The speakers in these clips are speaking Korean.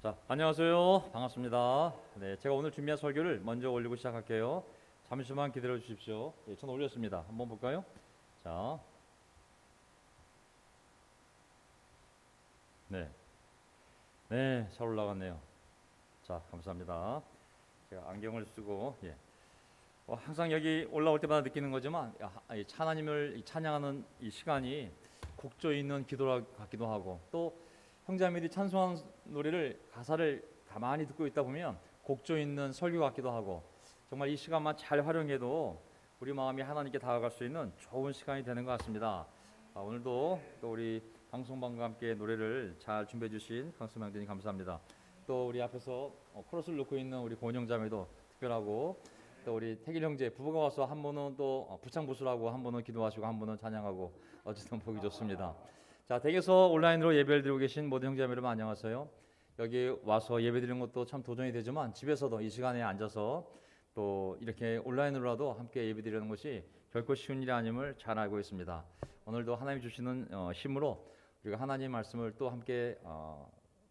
자, 안녕하세요. 반갑습니다. 네, 제가 오늘 준비한 설교를 먼저 올리고 시작할게요. 잠시만 기다려 주십시오. 예, 전 올렸습니다. 한번 볼까요? 자, 네, 네, 잘 올라갔네요. 자, 감사합니다. 제가 안경을 쓰고, 항상 여기 올라올 때마다 느끼는 거지만, 이 하나님을 찬양하는 이 시간이 곡조 있는 기도 같기도 하고, 또 형제자매들이 찬송하는 노래를 가사를 가만히 듣고 있다 보면 곡조 있는 설교 같기도 하고, 정말 이 시간만 잘 활용해도 우리 마음이 하나님께 다가갈 수 있는 좋은 시간이 되는 것 같습니다. 오늘도 또 우리 방송반과 함께 노래를 잘 준비해 주신 강수명 형제님 감사합니다. 또 우리 앞에서 코러스를 놓고 있는 우리 고은영자매도 특별하고, 또 우리 태길 형제 부부가 와서 한 분은 또 부창부수라고, 한 분은 기도하시고, 한 분은 찬양하고, 어쨌든 보기 좋습니다. 자, 댁에서 온라인으로 예배를 드리고 계신 모든 형제 여러분 안녕하세요. 여기 와서 예배 드리는 것도 참 도전이 되지만, 집에서도 이 시간에 앉아서 또 이렇게 온라인으로라도 함께 예배 드리는 것이 결코 쉬운 일이 아님을 잘 알고 있습니다. 오늘도 하나님 주시는 힘으로 우리가 하나님 말씀을 또 함께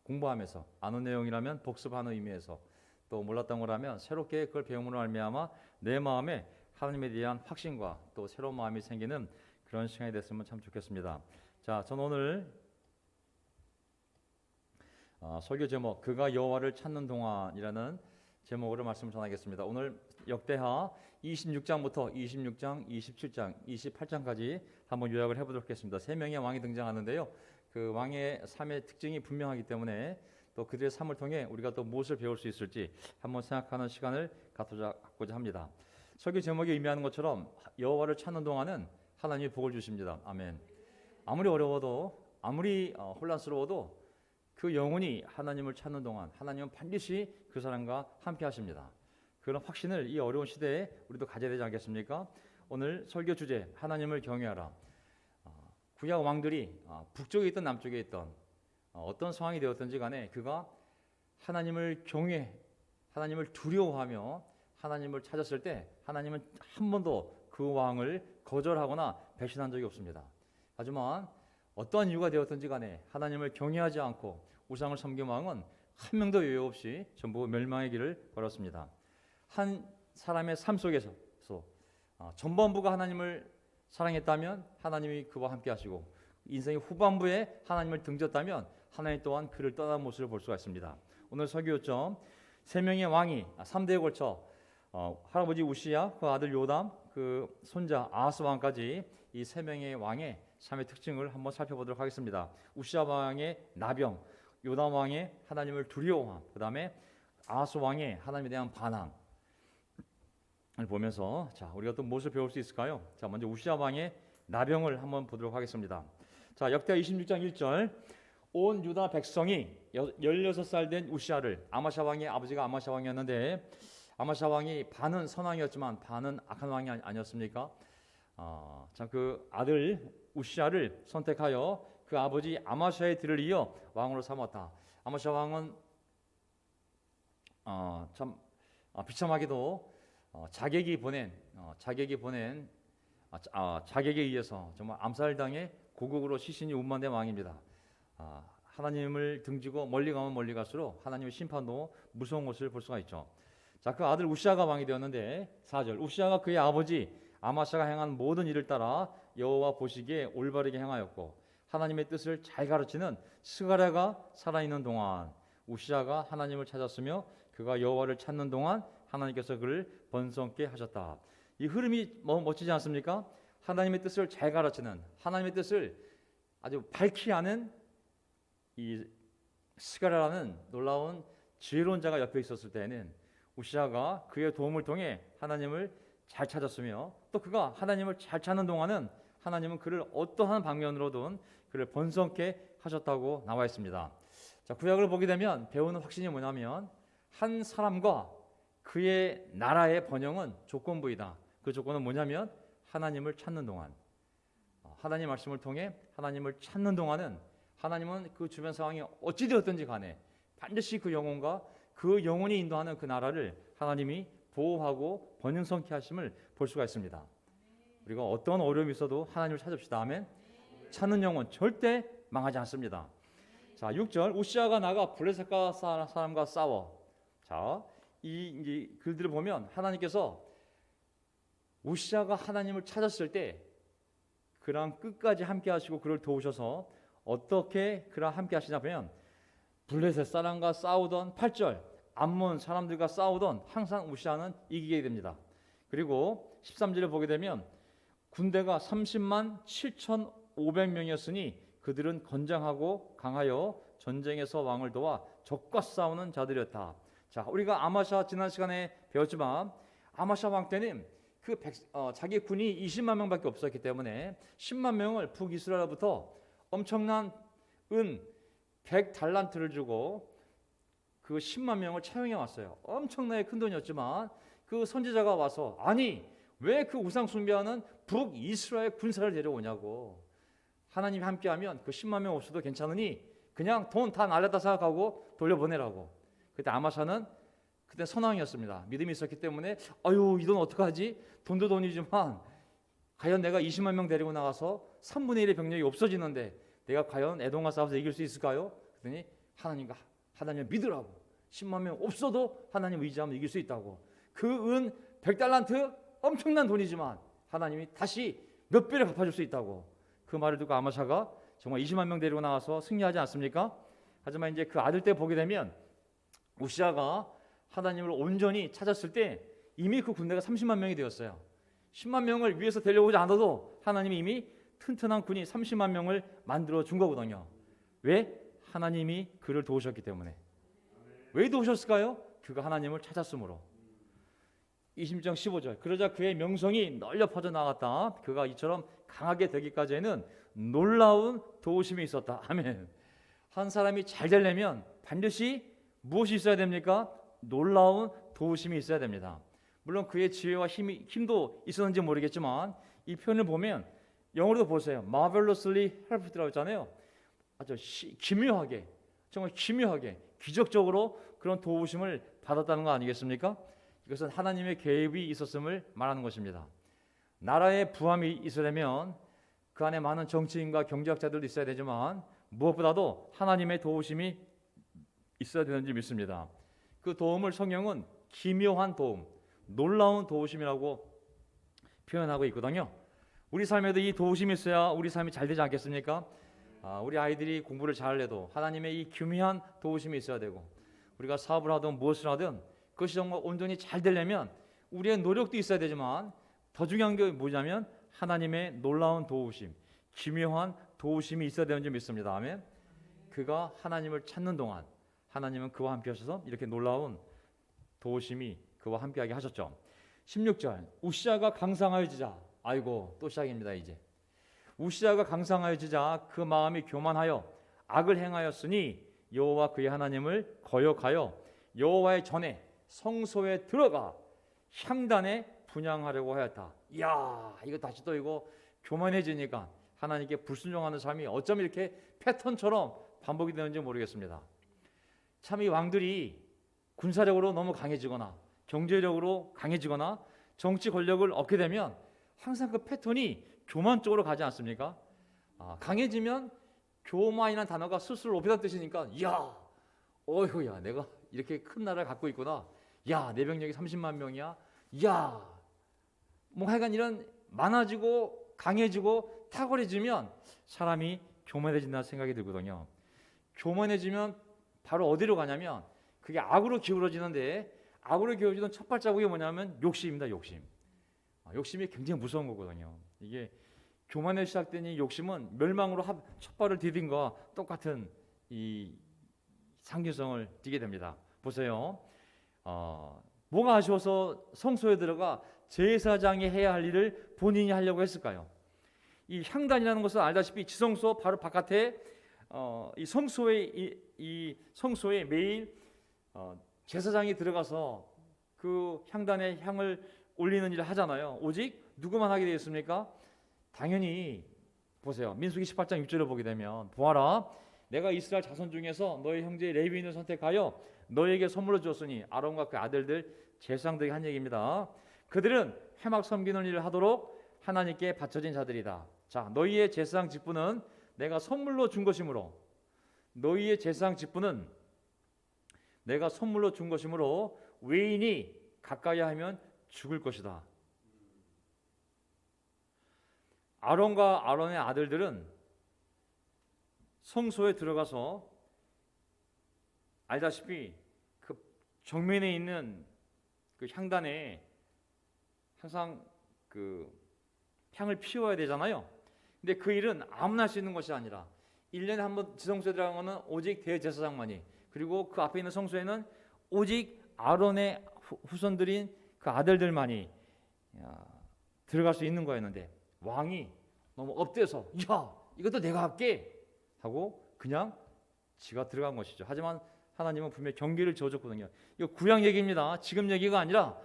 공부하면서, 아는 내용이라면 복습하는 의미에서, 또 몰랐던 거라면 새롭게 그걸 배움으로 말미암아 내 마음에 하나님에 대한 확신과 또 새로운 마음이 생기는 그런 시간이 됐으면 참 좋겠습니다. 자, 저는 오늘 설교 제목 그가 여호와를 찾는 동안이라는 제목으로 말씀을 전하겠습니다. 오늘 역대하 26장부터 26장, 27장, 28장까지 한번 요약을 해보도록 하겠습니다. 세 명의 왕이 등장하는데요. 그 왕의 삶의 특징이 분명하기 때문에 또 그들의 삶을 통해 우리가 또 무엇을 배울 수 있을지 한번 생각하는 시간을 갖고자 합니다. 설교 제목이 의미하는 것처럼 여호와를 찾는 동안은 하나님이 복을 주십니다. 아멘. 아무리 어려워도, 아무리 혼란스러워도 그 영혼이 하나님을 찾는 동안 하나님은 반드시 그 사람과 함께 하십니다. 그런 확신을 이 어려운 시대에 우리도 가져야 되지 않겠습니까? 오늘 설교 주제 하나님을 경외하라. 구약 왕들이 북쪽에 있던 남쪽에 있던 어떤 상황이 되었든지 간에 그가 하나님을 경외, 하나님을 두려워하며 하나님을 찾았을 때 하나님은 한 번도 그 왕을 거절하거나 배신한 적이 없습니다. 하지만 어떠한 이유가 되었든지 간에 하나님을 경외하지 않고 우상을 섬긴 왕은 한 명도 예외 없이 전부 멸망의 길을 걸었습니다. 한 사람의 삶 속에서 전반부가 하나님을 사랑했다면 하나님이 그와 함께 하시고, 인생의 후반부에 하나님을 등졌다면 하나님 또한 그를 떠난 모습을 볼 수가 있습니다. 오늘 설교 요점, 세 명의 왕이 3대에 걸쳐 할아버지 우시야, 그 아들 요담, 그 손자 아하스 왕까지 이 세 명의 왕의 삶의 특징을 한번 살펴보도록 하겠습니다. 우시야 왕의 나병, 요담 왕의 하나님을 두려워함, 그 다음에 아하스 왕의 하나님에 대한 반항을 보면서, 자, 우리가 또 무엇을 배울 수 있을까요? 자, 먼저 우시야 왕의 나병을 한번 보도록 하겠습니다. 자, 역대하 26장 1절, 온 유다 백성이 16살 된 우시야를, 아마샤 왕의 아버지가 아마샤 왕이었는데, 아마샤 왕이 반은 선왕이었지만 반은 악한 왕이 아니었습니까? 자, 그 아들 우시야를 선택하여 그 아버지 아마샤의 뒤를 이어 왕으로 삼았다. 아마샤 왕은 참 비참하게도 자객이 보낸 자객에 의해서 정말 암살당해 고국으로 시신이 운반된 왕입니다. 하나님을 등지고 멀리 가면 멀리 갈수록 하나님의 심판도 무서운 것을 볼 수가 있죠. 자, 그 아들 우시야가 왕이 되었는데 4절, 우시야가 그의 아버지 아마샤가 행한 모든 일을 따라 여호와 보시기에 올바르게 행하였고 하나님의 뜻을 잘 가르치는 스가랴가 살아있는 동안 우시야가 하나님을 찾았으며 그가 여호와를 찾는 동안 하나님께서 그를 번성케 하셨다. 이 흐름이 멋지지 않습니까? 하나님의 뜻을 잘 가르치는, 하나님의 뜻을 아주 밝히 아는 이 스가랴라는 놀라운 지혜로운 자가 옆에 있었을 때에는 우시야가 그의 도움을 통해 하나님을 잘 찾았으며, 또 그가 하나님을 잘 찾는 동안은 하나님은 그를 어떠한 방면으로든 그를 번성케 하셨다고 나와 있습니다. 자, 구약을 보게 되면 배우는 확신이 뭐냐면 한 사람과 그의 나라의 번영은 조건부이다. 그 조건은 뭐냐면 하나님을 찾는 동안, 하나님 말씀을 통해 하나님을 찾는 동안은 하나님은 그 주변 상황이 어찌 되었든지 간에 반드시 그 영혼과 그 영혼이 인도하는 그 나라를 하나님이 보호하고 번영성케 하심을 볼 수가 있습니다. 우리가 어떤 어려움이 있어도 하나님을 찾읍시다. 아멘. 찾는 영혼 절대 망하지 않습니다. 자, 6절 우시아가 나가 블레셋 사람과 싸워. 자, 이 글들을 보면 하나님께서 우시아가 하나님을 찾았을 때 그랑 끝까지 함께 하시고 그를 도우셔서 어떻게 그랑 함께 하시냐면 블레셋 사람과 싸우던 8절 암몬 사람들과 싸우던 항상 우시아는 이기게 됩니다. 그리고 13절을 보게 되면 군대가 30만 7,500명이었으니 그들은 건장하고 강하여 전쟁에서 왕을 도와 적과 싸우는 자들이었다. 자, 우리가 아마샤 지난 시간에 배웠지만 아마샤 왕 때는 자기 군이 20만 명밖에 없었기 때문에 10만 명을 북이스라엘로부터 엄청난 은 100달란트를 주고 그 10만 명을 채용해 왔어요. 엄청나게 큰 돈이었지만 그 선지자가 와서 아니 왜 그 우상 숭배하는 북이스라엘 군사를 데려오냐고. 하나님이 함께하면 그 10만 명 없어도 괜찮으니 그냥 돈 다 날렸다 생각하고 돌려보내라고. 그때 아마샤는 그때 선왕이었습니다. 믿음이 있었기 때문에 아유 이 돈 어떡하지? 돈도 돈이지만 과연 내가 20만 명 데리고 나가서 3분의 1의 병력이 없어지는데 내가 과연 에돔과 싸워서 이길 수 있을까요? 그랬더니 하나님을 믿으라고. 10만 명 없어도 하나님 의지하면 이길 수 있다고. 그 은 100달란트 엄청난 돈이지만 하나님이 다시 몇 배를 갚아줄 수 있다고. 그 말을 듣고 아마샤가 정말 20만 명 데리고 나와서 승리하지 않습니까? 하지만 이제 그 아들 때 보게 되면 우시아가 하나님을 온전히 찾았을 때 이미 그 군대가 30만 명이 되었어요. 10만 명을 위해서 데려오지 않아도 하나님이 이미 튼튼한 군이 30만 명을 만들어 준 거거든요. 왜? 하나님이 그를 도우셨기 때문에. 왜 도우셨을까요? 그가 하나님을 찾았으므로. 26장 15절 그러자 그의 명성이 널려 퍼져나갔다. 그가 이처럼 강하게 되기까지에는 놀라운 도우심이 있었다. 아멘. 한 사람이 잘 되려면 반드시 무엇이 있어야 됩니까? 놀라운 도우심이 있어야 됩니다. 물론 그의 지혜와 힘도 있었는지 모르겠지만 이 표현을 보면 영어로도 보세요. marvelously helped라고 했잖아요. 아주 기묘하게, 정말 기묘하게, 기적적으로 그런 도우심을 받았다는 거 아니겠습니까? 이것은 하나님의 개입이 있었음을 말하는 것입니다. 나라의 부함이 있으려면 그 안에 많은 정치인과 경제학자들도 있어야 되지만 무엇보다도 하나님의 도우심이 있어야 되는지 믿습니다. 그 도움을 성경은 기묘한 도움, 놀라운 도우심이라고 표현하고 있거든요. 우리 삶에도 이 도우심이 있어야 우리 삶이 잘 되지 않겠습니까? 우리 아이들이 공부를 잘해도 하나님의 이 기묘한 도우심이 있어야 되고 우리가 사업을 하든 무엇을 하든 그것이 정말 온전히 잘 되려면 우리의 노력도 있어야 되지만 더 중요한 게 뭐냐면 하나님의 놀라운 도우심, 기묘한 도우심이 있어야 되는 줄 믿습니다. 아멘. 그가 하나님을 찾는 동안 하나님은 그와 함께 하셔서 이렇게 놀라운 도우심이 그와 함께하게 하셨죠. 16절 우시아가 강상하여지자. 아이고 또 시작입니다. 이제 우시아가 강상하여지자 그 마음이 교만하여 악을 행하였으니 여호와 그의 하나님을 거역하여 여호와의 전에 성소에 들어가 향단에 분향하려고 하였다. 이야 이거 다시 또 이거 교만해지니까 하나님께 불순종하는 삶이 어쩜 이렇게 패턴처럼 반복이 되는지 모르겠습니다. 참 이 왕들이 군사력으로 너무 강해지거나 경제력으로 강해지거나 정치 권력을 얻게 되면 항상 그 패턴이 교만 쪽으로 가지 않습니까? 강해지면 교만이라는 단어가 스스로 높이다는 뜻이니까 이야 어휴야 내가 이렇게 큰 나라를 갖고 있구나. 야 내 병력이 30만 명이야. 야 뭐 하여간 이런 많아지고 강해지고 탁월해지면 사람이 교만해진다는 생각이 들거든요. 교만해지면 바로 어디로 가냐면 그게 악으로 기울어지는데 악으로 기울어지는 첫 발자국이 뭐냐면 욕심입니다. 욕심이 굉장히 무서운 거거든요. 이게 교만에 시작된 이 욕심은 멸망으로 첫 발을 디딘 것과 똑같은 이 상징성을 띠게 됩니다. 보세요. 뭐가 아쉬워서 성소에 들어가 제사장이 해야 할 일을 본인이 하려고 했을까요? 이 향단이라는 것은 알다시피 지성소 바로 바깥에 이 성소에 매일 제사장이 들어가서 그 향단에 향을 올리는 일을 하잖아요. 오직 누구만 하게 되었습니까? 당연히 보세요. 민수기 18장 6절을 보게 되면 보아라 내가 이스라엘 자손 중에서 너희 형제 레위인을 선택하여 너에게 선물로 주었으니 아론과 그 아들들 제사장들에게 한 얘기입니다. 그들은 회막 섬기는 일을 하도록 하나님께 바쳐진 자들이다. 자, 너희의 제사장 직분은 내가 선물로 준 것이므로 너희의 제사장 직분은 내가 선물로 준 것이므로 외인이 가까이 하면 죽을 것이다. 아론과 아론의 아들들은 성소에 들어가서 알다시피 그 정면에 있는 그 향단에 항상 그 향을 피워야 되잖아요. 근데 그 일은 아무나 할 수 있는 것이 아니라 1년에 한 번 지성소에 들어가는 것은 오직 대제사장만이, 그리고 그 앞에 있는 성소에는 오직 아론의 후손들인 그 아들들만이 들어갈 수 있는 거였는데, 왕이 너무 업돼서 야 이것도 내가 할게 하고 그냥 지가 들어간 것이죠. 하지만 하나님은 분명히 경계를 지어줬거든요. 이거 구약 얘기입니다. 지금 얘기가 아니라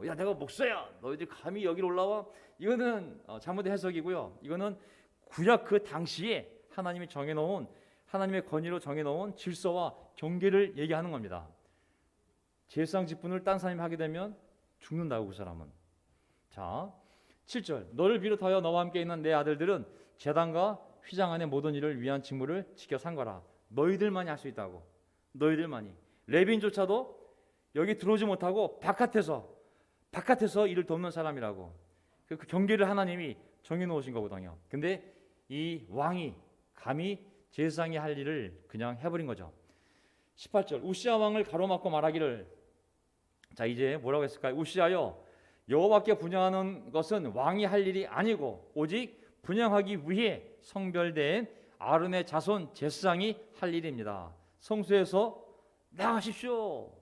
야 내가 목사야 너희들 감히 여기로 올라와, 이거는 잘못된 해석이고요. 이거는 구약 그 당시에 하나님이 정해놓은, 하나님의 권위로 정해놓은 질서와 경계를 얘기하는 겁니다. 제사장 직분을 딴 사람이 하게 되면 죽는다고, 그 사람은. 자, 7절, 너를 비롯하여 너와 함께 있는 내 아들들은 제단과 휘장 안의 모든 일을 위한 직무를 지켜 삼가라. 너희들만이 할 수 있다고. 너희들만이. 레위인조차도 여기 들어오지 못하고 바깥에서 일을 돕는 사람이라고. 그 경계를 하나님이 정해놓으신 거거든요. 근데 이 왕이 감히 제사장이 할 일을 그냥 해버린 거죠. 18절, 우시아 왕을 가로막고 말하기를, 자 이제 뭐라고 했을까요? 우시아여, 여호와께 분향하는 것은 왕이 할 일이 아니고 오직 분향하기 위해 성별된 아론의 자손 제사장이 할 일입니다. 성소에서 나가십시오.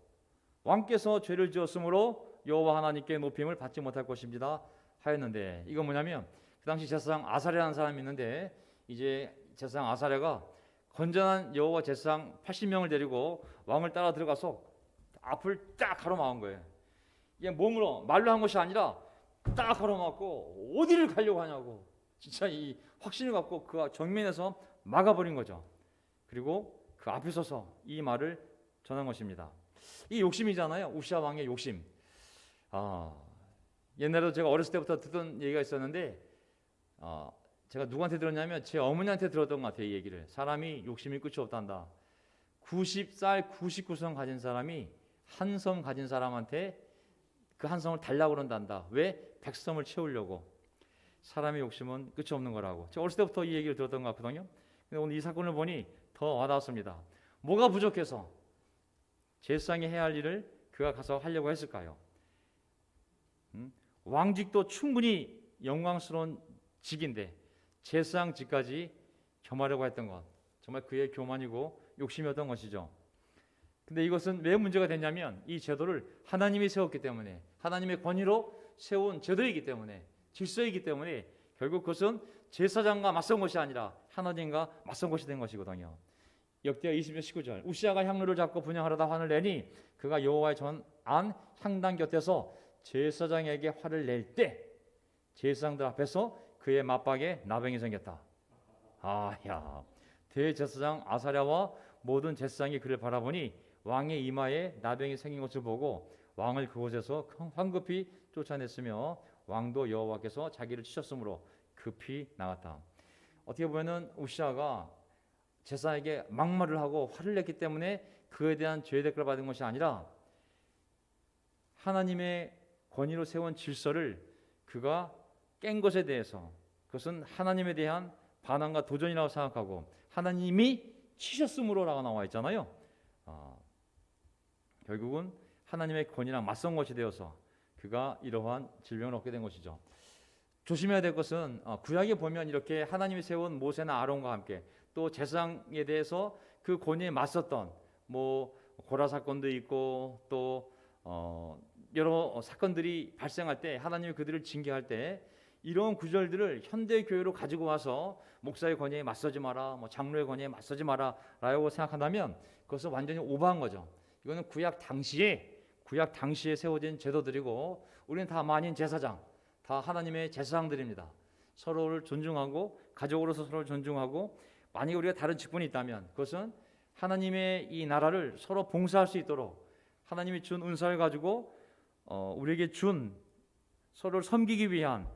왕께서 죄를 지었으므로 여호와 하나님께 높임을 받지 못할 것입니다 하였는데, 이건 뭐냐면 그 당시 제사장 아사랴라는 사람이 있는데, 이제 제사장 아사랴가 건전한 여호와 제사장 80명을 데리고 왕을 따라 들어가서 앞을 딱 가로막은 거예요. 이게 몸으로 말로 한 것이 아니라 딱 가로막고 어디를 가려고 하냐고, 진짜 이 확신을 갖고 그 정면에서 막아버린 거죠. 그리고 그 앞에 서서 이 말을 전한 것입니다. 이 욕심이잖아요. 우시아 왕의 욕심. 옛날에도 제가 어렸을 때부터 듣던 얘기가 있었는데, 제가 누구한테 들었냐면 제 어머니한테 들었던 것 같아요. 이 얘기를. 사람이 욕심이 끝이 없단다. 90살 99성 가진 사람이 한 섬 가진 사람한테 그 한 섬을 달라고 그런단다. 왜? 100섬을 채우려고. 사람의 욕심은 끝이 없는 거라고. 제가 어렸을 때부터 이 얘기를 들었던 것 같거든요. 근데 오늘 이 사건을 보니 더 와닿았습니다. 뭐가 부족해서 제사장이 해야 할 일을 그가 가서 하려고 했을까요? 왕직도 충분히 영광스러운 직인데 제사장 직까지 겸하려고 했던 것, 정말 그의 교만이고 욕심이었던 것이죠. 근데 이것은 왜 문제가 됐냐면 이 제도를 하나님이 세웠기 때문에, 하나님의 권위로 세운 제도이기 때문에, 질서이기 때문에 결국 그것은 제사장과 맞선 것이 아니라 하나님과 맞선 것이 된 것이거든요. 역대하 20년 19절, 우시아가 향로를 잡고 분향하려다 화를 내니 그가 여호와의 전 안 향단 곁에서 제사장에게 화를 낼 때 제사장들 앞에서 그의 맞박에 나병이 생겼다. 대제사장 아사랴와 모든 제사장이 그를 바라보니 왕의 이마에 나병이 생긴 것을 보고 왕을 그곳에서 황급히 쫓아냈으며 왕도 여호와께서 자기를 치셨으므로 급히 나갔다. 어떻게 보면은 우시아가 제사장에게 막말을 하고 화를 냈기 때문에 그에 대한 죄의 대가를 받은 것이 아니라 하나님의 권위로 세운 질서를 그가 깬 것에 대해서, 그것은 하나님에 대한 반항과 도전이라고 생각하고 하나님이 치셨으므로라고 나와 있잖아요. 결국은 하나님의 권위랑 맞선 것이 되어서 그가 이러한 질병을 얻게 된 것이죠. 조심해야 될 것은 구약에 보면 이렇게 하나님이 세운 모세나 아론과 함께 또 제사장에 대해서 그 권위에 맞섰던 고라 사건도 있고 또 여러 사건들이 발생할 때 하나님이 그들을 징계할 때 이런 구절들을 현대 교회로 가지고 와서 목사의 권위에 맞서지 마라, 장로의 권위에 맞서지 마라라고 생각한다면 그것은 완전히 오버한 거죠. 이거는 구약 당시에 세워진 제도들이고 우리는 다 만인 제사장, 다 하나님의 제사장들입니다. 서로를 존중하고 가족으로서 서로를 존중하고, 만약에 우리가 다른 직분이 있다면 그것은 하나님의 이 나라를 서로 봉사할 수 있도록 하나님이 준 은사를 가지고 우리에게 준 서로를 섬기기 위한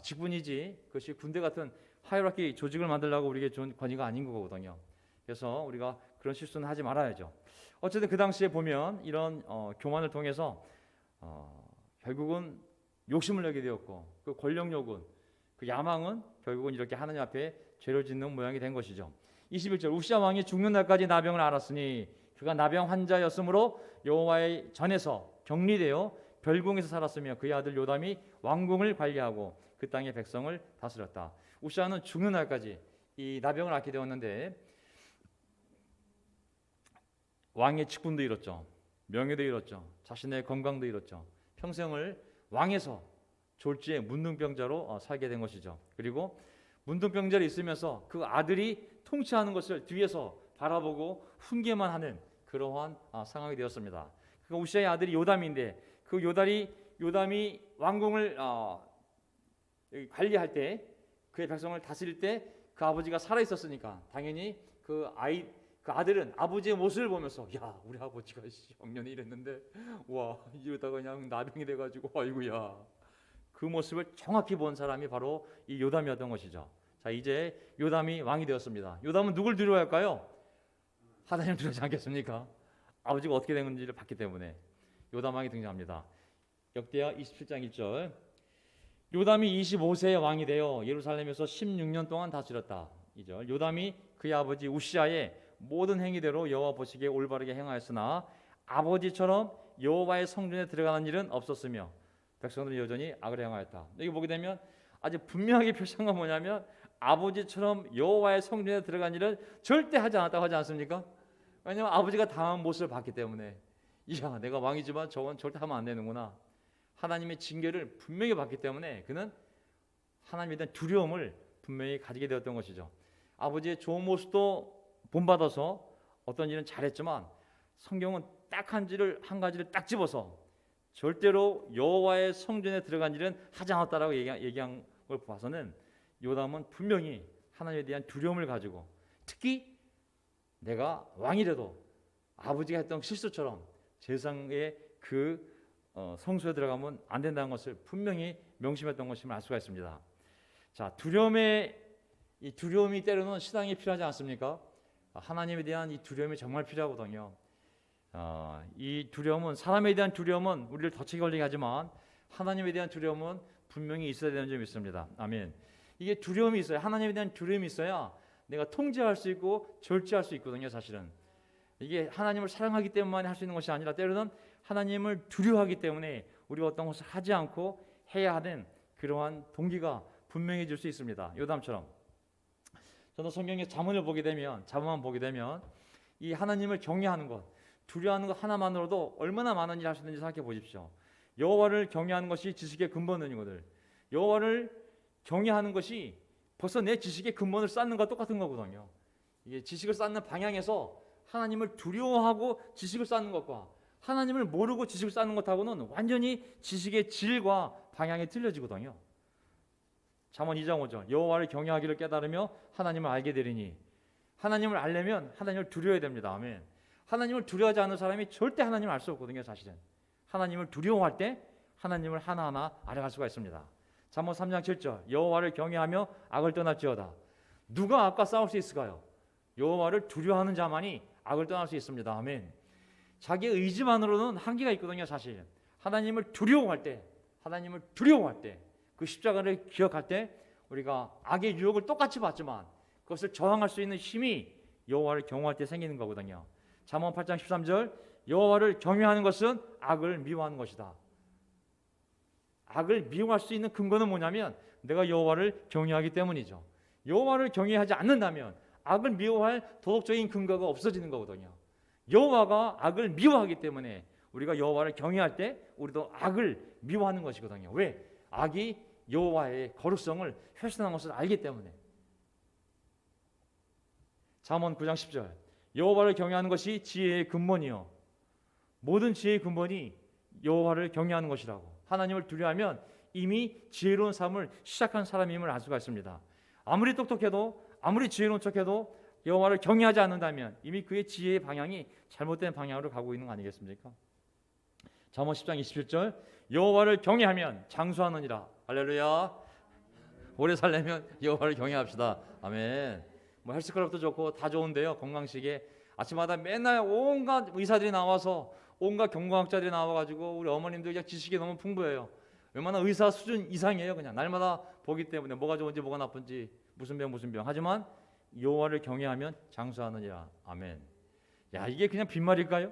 직분이지, 그것이 군대 같은 하이라키 조직을 만들려고 우리에게 준 권위가 아닌 거거든요. 그래서 우리가 그런 실수는 하지 말아야죠. 어쨌든 그 당시에 보면 이런 교만을 통해서 결국은 욕심을 내게 되었고, 그 권력욕은, 그 야망은 결국은 이렇게 하나님 앞에 죄를 짓는 모양이 된 것이죠. 21절 우시아 왕이 죽는 날까지 나병을 앓았으니 그가 나병 환자였으므로 여호와의 전에서 격리되어 별궁에서 살았으며 그의 아들 요담이 왕궁을 관리하고 그 땅의 백성을 다스렸다. 우시아는 죽는 날까지 이 나병을 앓게 되었는데 왕의 직분도 잃었죠. 명예도 잃었죠. 자신의 건강도 잃었죠. 평생을 왕에서 졸지에 문둥병자로 살게 된 것이죠. 그리고 문둥병자로 있으면서 그 아들이 통치하는 것을 뒤에서 바라보고 훈계만 하는 그러한 상황이 되었습니다. 그 우시아의 아들이 요담인데 그 요담이 왕궁을 관리할 때, 그의 백성을 다스릴 때 그 아버지가 살아 있었으니까 당연히 그 아들은 아버지의 모습을 보면서 야, 우리 아버지가 작년에 이랬는데 와, 이러다가 그냥 나병이 돼가지고 아이고야. 그 모습을 정확히 본 사람이 바로 이 요담이었던 것이죠. 자, 이제 요담이 왕이 되었습니다. 요담은 누굴 두려워할까요? 하나님 두려워하지 않겠습니까? 아버지가 어떻게 된 건지를 봤기 때문에 요담 왕이 등장합니다. 역대하 27장 1절 요담이 25세의 왕이 되어 예루살렘에서 16년 동안 다스렸다. 2절 요담이 그의 아버지 우시아의 모든 행위대로 여호와 보시기에 올바르게 행하였으나 아버지처럼 여호와의 성전에 들어가는 일은 없었으며 백성들은 여전히 악을 행하였다. 여기 보게 되면 아주 분명하게 표시한 건 뭐냐면 아버지처럼 여호와의 성전에 들어간 일을 절대 하지 않았다고 하지 않습니까? 왜냐하면 아버지가 당한 모습을 봤기 때문에 이야, 내가 왕이지만 저건 절대 하면 안 되는구나. 하나님의 징계를 분명히 봤기 때문에 그는 하나님에 대한 두려움을 분명히 가지게 되었던 것이죠. 아버지의 좋은 모습도 본받아서 어떤 일은 잘했지만 성경은 딱 한 가지를 딱 집어서 절대로 여호와의 성전에 들어간 일은 하지 않았다라고 얘기한 걸 봐서는 요담은 분명히 하나님에 대한 두려움을 가지고, 특히 내가 왕이라도 아버지가 했던 실수처럼 세상의 그 성소에 들어가면 안 된다는 것을 분명히 명심했던 것임을 알 수가 있습니다. 자, 이 두려움이 때로는 신앙이 필요하지 않습니까? 하나님에 대한 이 두려움이 정말 필요하거든요. 이 두려움은, 사람에 대한 두려움은 우리를 덫에 걸리게 하지만 하나님에 대한 두려움은 분명히 있어야 되는 점이 있습니다. 아멘. 이게 두려움이 있어야, 하나님에 대한 두려움이 있어야 내가 통제할 수 있고 절제할 수 있거든요. 사실은 이게 하나님을 사랑하기 때문만 할 수 있는 것이 아니라 때로는 하나님을 두려워하기 때문에 우리가 어떤 것을 하지 않고 해야 하는 그러한 동기가 분명해질 수 있습니다. 요담처럼. 저는 성경의 잠언만 보게 되면 이 하나님을 경외하는 것, 두려워하는 것 하나만으로도 얼마나 많은 일을 할 수 있는지 생각해 보십시오. 여호와를 경외하는 것이 지식의 근본이거든. 여호와를 경외하는 것이 벌써 내 지식의 근본을 쌓는 것과 똑같은 거거든요. 이게 지식을 쌓는 방향에서 하나님을 두려워하고 지식을 쌓는 것과 하나님을 모르고 지식을 쌓는 것하고는 완전히 지식의 질과 방향이 틀려지거든요. 잠언 2장 5절 여호와를 경외하기를 깨달으며 하나님을 알게 되리니, 하나님을 알려면 하나님을 두려워야 됩니다. 아멘. 하나님을 두려워하지 않는 사람이 절대 하나님을 알 수 없거든요. 사실은 하나님을 두려워할 때 하나님을 하나하나 알아갈 수가 있습니다. 잠언 3장 7절 여호와를 경외하며 악을 떠날지어다. 누가 악과 싸울 수 있을까요? 여호와를 두려워하는 자만이 악을 떠날 수 있습니다. 아멘. 자기의 의지만으로는 한계가 있거든요. 사실 하나님을 두려워할 때 그 십자가를 기억할 때 우리가 악의 유혹을 똑같이 받지만 그것을 저항할 수 있는 힘이 여호와를 경외할 때 생기는 거거든요. 잠언 8장 13절 여호와를 경외하는 것은 악을 미워하는 것이다. 악을 미워할 수 있는 근거는 뭐냐면 내가 여호와를 경외하기 때문이죠. 여호와를 경외하지 않는다면 악을 미워할 도덕적인 근거가 없어지는 거거든요. 여호와가 악을 미워하기 때문에 우리가 여호와를 경외할 때 우리도 악을 미워하는 것이거든요. 왜? 악이 여호와의 거룩성을 훼손한 것을 알기 때문에. 잠언 9장 10절 여호와를 경외하는 것이 지혜의 근본이요 모든 지혜의 근본이 여호와를 경외하는 것이라고. 하나님을 두려워하면 이미 지혜로운 삶을 시작한 사람임을 알 수가 있습니다. 아무리 똑똑해도 아무리 지혜로운 척해도 여호와를 경외하지 않는다면 이미 그의 지혜의 방향이 잘못된 방향으로 가고 있는 거 아니겠습니까? 잠언 10장 27절 여호와를 경외하면 장수하느니라. 할렐루야. 오래 살려면 여호와를 경외합시다. 아멘. 뭐 헬스클럽도 좋고 다 좋은데요. 건강식에 아침마다 맨날 온갖 의사들이 나와서 온갖 경공학자들이 나와가지고 우리 어머님들 그냥 지식이 너무 풍부해요. 웬만한 의사 수준 이상이에요. 그냥 날마다 보기 때문에 뭐가 좋은지 뭐가 나쁜지 무슨 병. 하지만 여호와를 경외하면 장수하느니라. 아멘. 야, 이게 그냥 빈말일까요?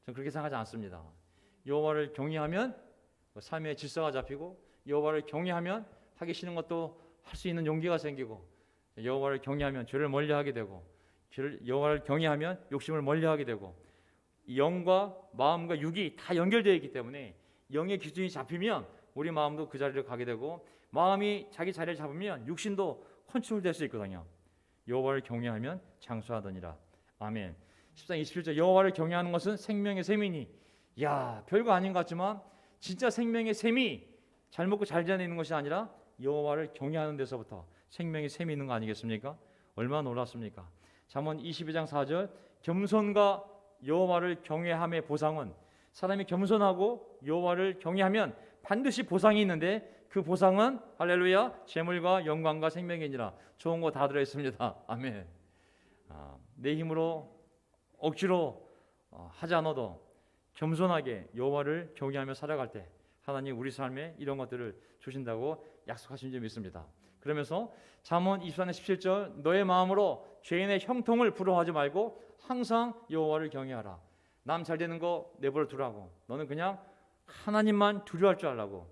저는 그렇게 생각하지 않습니다. 여호와를 경외하면 삶의 질서가 잡히고 여호와를 경외하면 하기 싫은 것도 할 수 있는 용기가 생기고 여호와를 경외하면 죄를 멀리하게 되고 여호와를 경외하면 욕심을 멀리하게 되고 영과 마음과 육이 다 연결되어 있기 때문에 영의 기준이 잡히면 우리 마음도 그 자리를 가게 되고 마음이 자기 자리를 잡으면 육신도 컨트롤될 수 있거든요. 여호와를 경외하면 장수하더니라. 아멘. 14장 27절 여호와를 경외하는 것은 생명의 샘이니. 야, 별거 아닌 것 같지만 진짜 생명의 샘이 잘 먹고 잘 지내는 것이 아니라 여호와를 경외하는 데서부터 생명의 샘이 있는 거 아니겠습니까? 얼마나 놀랍습니까? 잠언 22장 4절 겸손과 여호와를 경외함의 보상은 사람이 겸손하고 여호와를 경외하면 반드시 보상이 있는데 그 보상은 할렐루야 재물과 영광과 생명이니라. 좋은 거 다 들어있습니다. 아멘. 내 힘으로 억지로 하지 않아도 겸손하게 여호와를 경외하며 살아갈 때 하나님 우리 삶에 이런 것들을 주신다고 약속하신 줄 믿습니다. 그러면서 잠언 24장 17절 너의 마음으로 죄인의 형통을 부러워하지 말고 항상 여호와를 경외하라. 남 잘 되는 거 내버려 두라고. 너는 그냥 하나님만 두려워할 줄 알라고.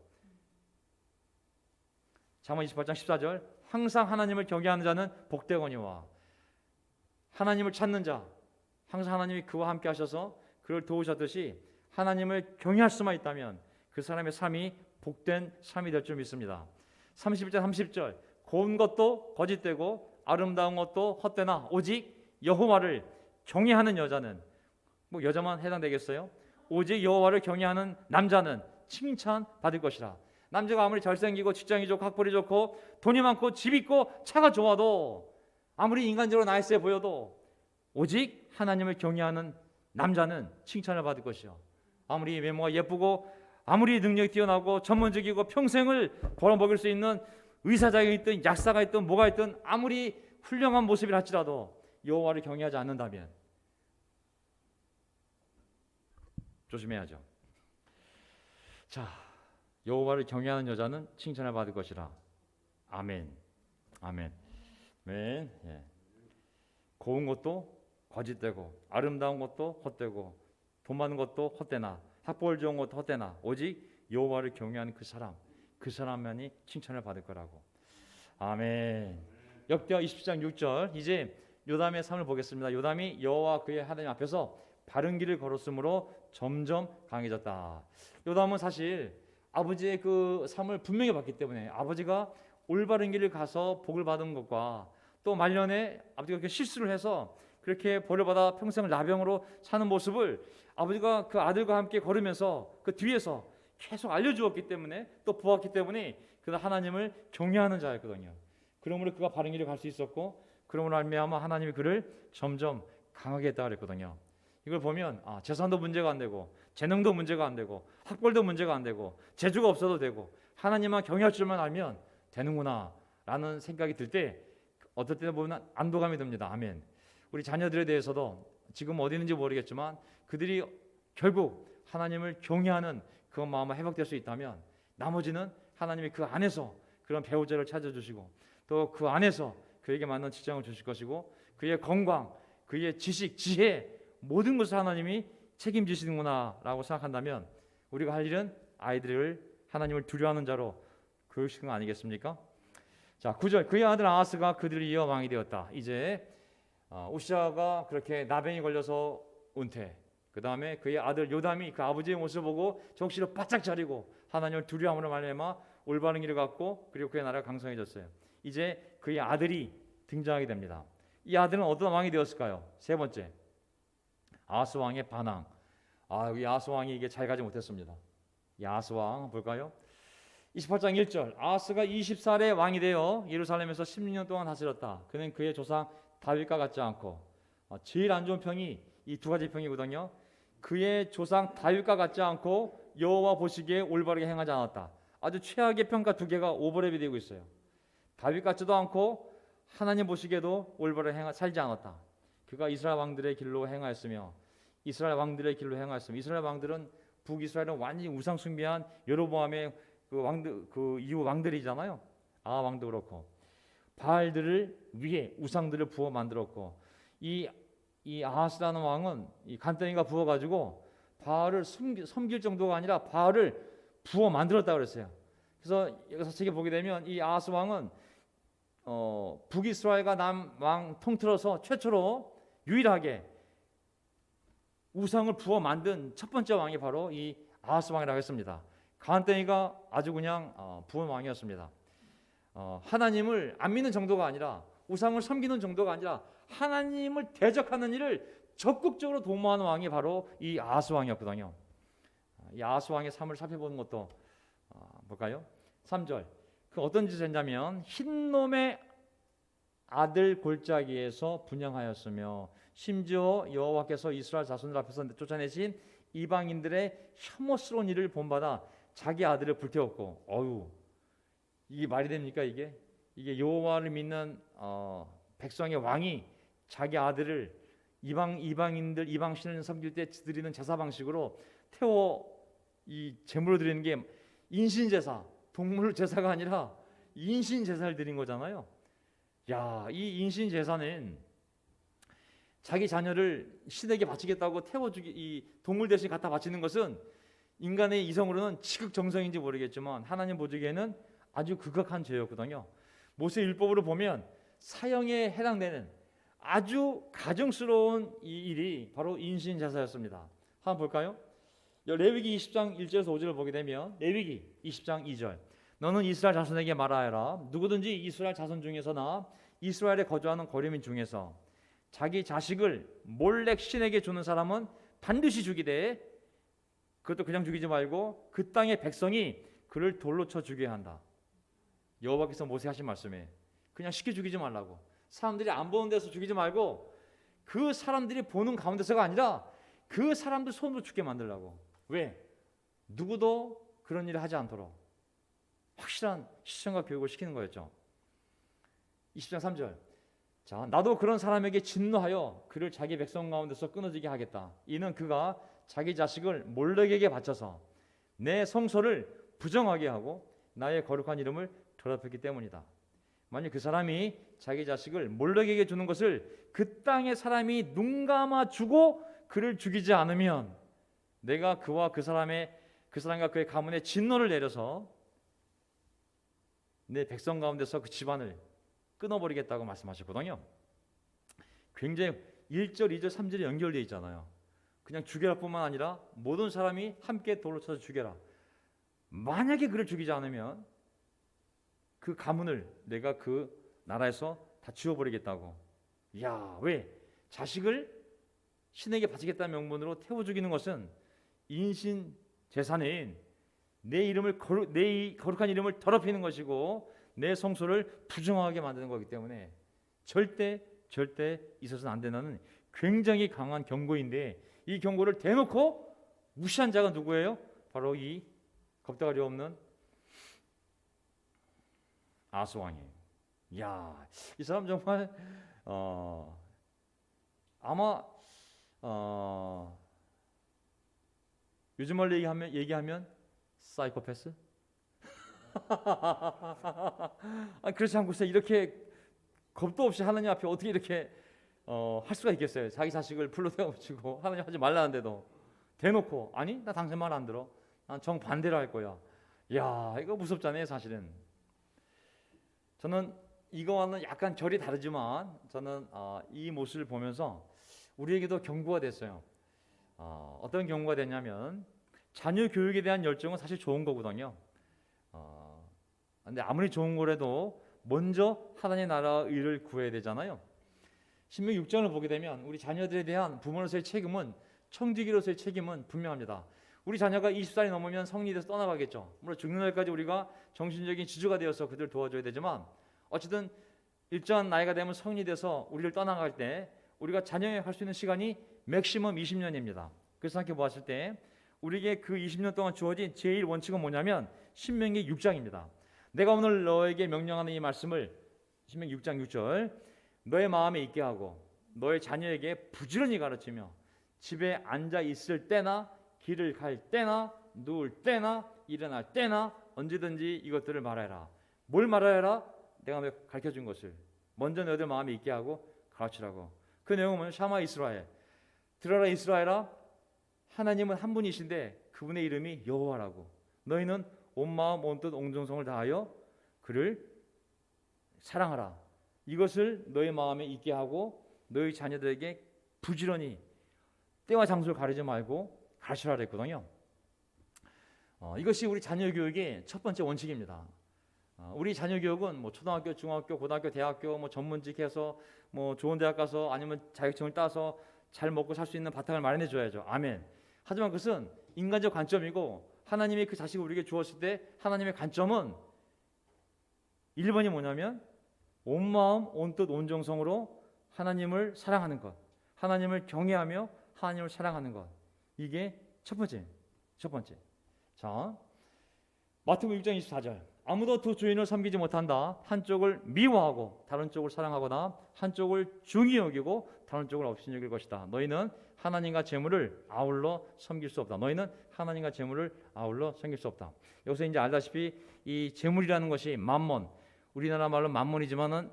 잠언 28장 14절 항상 하나님을 경외하는 자는 복되거니와. 하나님을 찾는 자 항상 하나님이 그와 함께 하셔서 그를 도우셨듯이 하나님을 경외할 수만 있다면 그 사람의 삶이 복된 삶이 될 줄 믿습니다. 31절 30절 고운 것도 거짓되고 아름다운 것도 헛되나 오직 여호와를 경외하는 여자는 뭐 여자만 해당되겠어요? 오직 여호와를 경외하는 남자는 칭찬받을 것이라. 남자가 아무리 잘생기고 직장이 좋고 학벌이 좋고 돈이 많고 집 있고 차가 좋아도 아무리 인간적으로 나이스해 보여도 오직 하나님을 경외하는 남자는 칭찬을 받을 것이요. 아무리 외모가 예쁘고 아무리 능력이 뛰어나고 전문적이고 평생을 벌어먹일 수 있는 의사자가 있든 약사가 있든 뭐가 있든 아무리 훌륭한 모습이라 할지라도 여호와를 경외하지 않는다면 조심해야죠. 자, 여호와를 경외하는 여자는 칭찬을 받을 것이라. 아멘. 아멘. 아멘. 예. 고운 것도 거짓되고 아름다운 것도 헛되고 돈 많은 것도 헛되나 학벌 좋은 것도 헛되나 오직 여호와를 경외하는 그 사람만이 칭찬을 받을 거라고. 아멘. 역대하 27장 6절 이제 요담의 삶을 보겠습니다. 요담이 여호와 그의 하나님 앞에서 바른 길을 걸었으므로 점점 강해졌다. 요담은 사실 아버지의 그 삶을 분명히 봤기 때문에 아버지가 올바른 길을 가서 복을 받은 것과 또 말년에 아버지가 그렇게 실수를 해서 그렇게 벌을 받아 평생 나병으로 사는 모습을 아버지가 그 아들과 함께 걸으면서 그 뒤에서 계속 알려주었기 때문에 또 보았기 때문에 그가 하나님을 경외하는 자였거든요. 그러므로 그가 바른 길을 갈 수 있었고 그러므로 말미암아 하나님이 그를 점점 강하게 했다 그랬거든요. 이걸 보면 재산도 문제가 안 되고 재능도 문제가 안 되고 학벌도 문제가 안 되고 재주가 없어도 되고 하나님만 경외할 줄만 알면 되는구나 라는 생각이 들 때 어떨 때는 보면 안도감이 듭니다. 아멘. 우리 자녀들에 대해서도 지금 어디 있는지 모르겠지만 그들이 결국 하나님을 경외하는 그 마음이 회복될 수 있다면 나머지는 하나님이 그 안에서 그런 배우자를 찾아주시고 또 그 안에서 그에게 맞는 직장을 주실 것이고 그의 건강, 그의 지식, 지혜 모든 것을 하나님이 책임지시는구나 라고 생각한다면 우리가 할 일은 아이들을 하나님을 두려워하는 자로 교육시키는 거 아니겠습니까? 자 9절 그의 아들 아하스가 그들을 이어 왕이 되었다. 이제 우시아가 그렇게 나병이 걸려서 은퇴, 그 다음에 그의 아들 요담이 그 아버지의 모습을 보고 정신을 바짝 차리고 하나님을 두려워함으로 말미암아 올바른 길을 갖고 그리고 그의 나라가 강성해졌어요. 이제 그의 아들이 등장하게 됩니다. 이 아들은 어떤 왕이 되었을까요? 세 번째 아하스 왕의 반항. 이 아하스 왕이 이게 잘 가지 못했습니다. 이 아하스 왕 볼까요? 28장 1절 아하스가 20살에 왕이 되어 예루살렘에서 16년 동안 다스렸다. 그는 그의 조상 다윗과 같지 않고 제일 안 좋은 평이 이 두 가지 평이거든요. 그의 조상 다윗과 같지 않고 여호와 보시기에 올바르게 행하지 않았다. 아주 최악의 평가 두 개가 오버랩이 되고 있어요. 다윗 같지도 않고 하나님 보시기에도 올바로 살지 않았다. 그가 이스라엘 왕들의 길로 행하였으며 이스라엘 왕들은 북이스라엘은 완전히 우상 숭배한 여로보암의 그 왕들, 그 이후 왕들이잖아요. 아하 왕도 그렇고 바알들을 위해 우상들을 부어 만들었고 이 아하스라는 왕은 이 간덩이가 부어가지고 바알을 섬길 정도가 아니라 바알을 부어 만들었다 그랬어요. 그래서 역사책에 보게 되면 이 아하스 왕은 북이스라엘과 남왕 통틀어서 최초로 유일하게 우상을 부어 만든 첫 번째 왕이 바로 이 아하스 왕이라고 했습니다. 간덩이가 아주 그냥 부은 왕이었습니다. 하나님을 안 믿는 정도가 아니라 우상을 섬기는 정도가 아니라 하나님을 대적하는 일을 적극적으로 도모하는 왕이 바로 이 아하스 왕이었거든요. 이 아하스 왕의 삶을 살펴보는 것도 볼까요? 3절. 그 어떤 짓을 했냐면 흰놈의 아들 골짜기에서 분향하였으며 심지어 여호와께서 이스라엘 자손들 앞에서 쫓아내신 이방인들의 혐오스러운 일을 본받아 자기 아들을 불태웠고, 이게 말이 됩니까? 이게 여호와를 믿는 백성의 왕이 자기 아들을 이방인들 이방신을 섬길 때 드리는 제사 방식으로 태워 이 제물을 드리는 게 인신제사, 동물 제사가 아니라 인신제사를 드린 거잖아요. 야, 이 인신제사는 자기 자녀를 신에게 바치겠다고 태워주기, 이 동물 대신 갖다 바치는 것은 인간의 이성으로는 지극정성인지 모르겠지만 하나님 보시기에는 아주 극악한 죄였거든요. 모세 율법으로 보면 사형에 해당되는 아주 가증스러운 이 일이 바로 인신제사였습니다. 한번 볼까요? 레위기 20장 1절에서 5절을 보게 되면 레위기 20장 2절 너는 이스라엘 자손에게 말하여라. 누구든지 이스라엘 자손 중에서나 이스라엘에 거주하는 거류민 중에서 자기 자식을 몰렉 신에게 주는 사람은 반드시 죽이되, 그것도 그냥 죽이지 말고 그 땅의 백성이 그를 돌로 쳐 죽여야 한다. 여호와께서 모세 하신 말씀에 그냥 쉽게 죽이지 말라고, 사람들이 안 보는 데서 죽이지 말고 그 사람들이 보는 가운데서가 아니라 그 사람들 손으로 죽게 만들라고. 왜? 누구도 그런 일을 하지 않도록 확실한 시청과 교육을 시키는 거였죠. 20장 3절 자, 나도 그런 사람에게 진노하여 그를 자기 백성 가운데서 끊어지게 하겠다. 이는 그가 자기 자식을 몰렉에게 바쳐서 내 성소를 부정하게 하고 나의 거룩한 이름을 더럽혔기 때문이다. 만약 그 사람이 자기 자식을 몰렉에게 주는 것을 그 땅의 사람이 눈감아 주고 그를 죽이지 않으면 내가 그와 그 사람과 그의 가문에 진노를 내려서 내 백성 가운데서 그 집안을 끊어버리겠다고 말씀하셨거든요. 굉장히 1절, 2절, 3절이 연결되어 있잖아요. 그냥 죽여라 뿐만 아니라 모든 사람이 함께 돌로 쳐서 죽여라. 만약에 그를 죽이지 않으면 그 가문을 내가 그 나라에서 다 지워버리겠다고. 야, 왜? 자식을 신에게 바치겠다는 명분으로 태워 죽이는 것은 인신 제사는 내 거룩한 이름을 더럽히는 것이고 내 성소를 부정하게 만드는 거기 때문에 절대 있어서는 안 되는 굉장히 강한 경고인데, 이 경고를 대놓고 무시한 자가 누구예요? 바로 이 겁대가리 없는 아하스 왕이에요. 야, 이 사람 정말 아마 요즘 말로 얘기하면 사이코패스? 그렇지 않고서 이렇게 겁도 없이 하나님 앞에 어떻게 이렇게 할 수가 있겠어요? 자기 자식을 불러 세워붙이고 하나님 하지 말라는데도 대놓고 아니 나 당신 말 안 들어, 난 정반대로 할 거야. 야, 이거 무섭잖아요. 사실은 저는 이거와는 약간 결이 다르지만 저는 이 모습을 보면서 우리에게도 경고가 됐어요. 어떤 경고가 됐냐면 자녀 교육에 대한 열정은 사실 좋은 거거든요. 근데 아무리 좋은 거라도 먼저 하나님의 나라 의를 구해야 되잖아요. 신명기 6장을 보게 되면 우리 자녀들에 대한 부모로서의 책임은, 청지기로서의 책임은 분명합니다. 우리 자녀가 20살이 넘으면 성인이 돼서 떠나가겠죠. 물론 죽는 날까지 우리가 정신적인 지주가 되어서 그들을 도와줘야 되지만 어쨌든 일정한 나이가 되면 성인이 돼서 우리를 떠나갈 때 우리가 자녀에 할 수 있는 시간이 맥시멈 20년입니다. 그래서 생각해 보았을 때 우리에게 그 20년 동안 주어진 제일 원칙은 뭐냐면 신명기 6장입니다. 내가 오늘 너에게 명령하는 이 말씀을 신명기 6장 6절 너의 마음에 있게 하고 너의 자녀에게 부지런히 가르치며 집에 앉아 있을 때나 길을 갈 때나 누울 때나 일어날 때나 언제든지 이것들을 말하라. 뭘 말하라? 내가 가르쳐 준 것을 먼저 너희들 마음에 있게 하고 가르치라고. 그 내용은 샤마 이스라엘, 들어라 이스라엘아, 하나님은 한 분이신데 그분의 이름이 여호와라고. 너희는 온 마음 온 뜻 온 정성을 다하여 그를 사랑하라. 이것을 너희 마음에 있게 하고 너희 자녀들에게 부지런히 때와 장소를 가리지 말고 가르치라 그랬거든요. 이것이 우리 자녀 교육의 첫 번째 원칙입니다. 우리 자녀 교육은 뭐 초등학교, 중학교, 고등학교, 대학교, 뭐 전문직 해서 뭐 좋은 대학 가서 아니면 자격증을 따서 잘 먹고 살 수 있는 바탕을 마련해 줘야죠. 아멘. 하지만 그것은 인간적 관점이고 하나님이 그 자식을 우리에게 주었을 때 하나님의 관점은 1번이 뭐냐면 온 마음, 온 뜻, 온 정성으로 하나님을 사랑하는 것, 하나님을 경외하며 하나님을 사랑하는 것. 이게 첫 번째. 자, 마태복음 6장 24절. 아무도 두 주인을 섬기지 못한다. 한쪽을 미워하고 다른 쪽을 사랑하거나 한쪽을 중히 여기고 다른 쪽을 없이 여길 것이다. 너희는 하나님과 재물을 아울러 섬길 수 없다. 여기서 이제 알다시피 이 재물이라는 것이 맘몬, 우리나라 말로 맘몬이지만은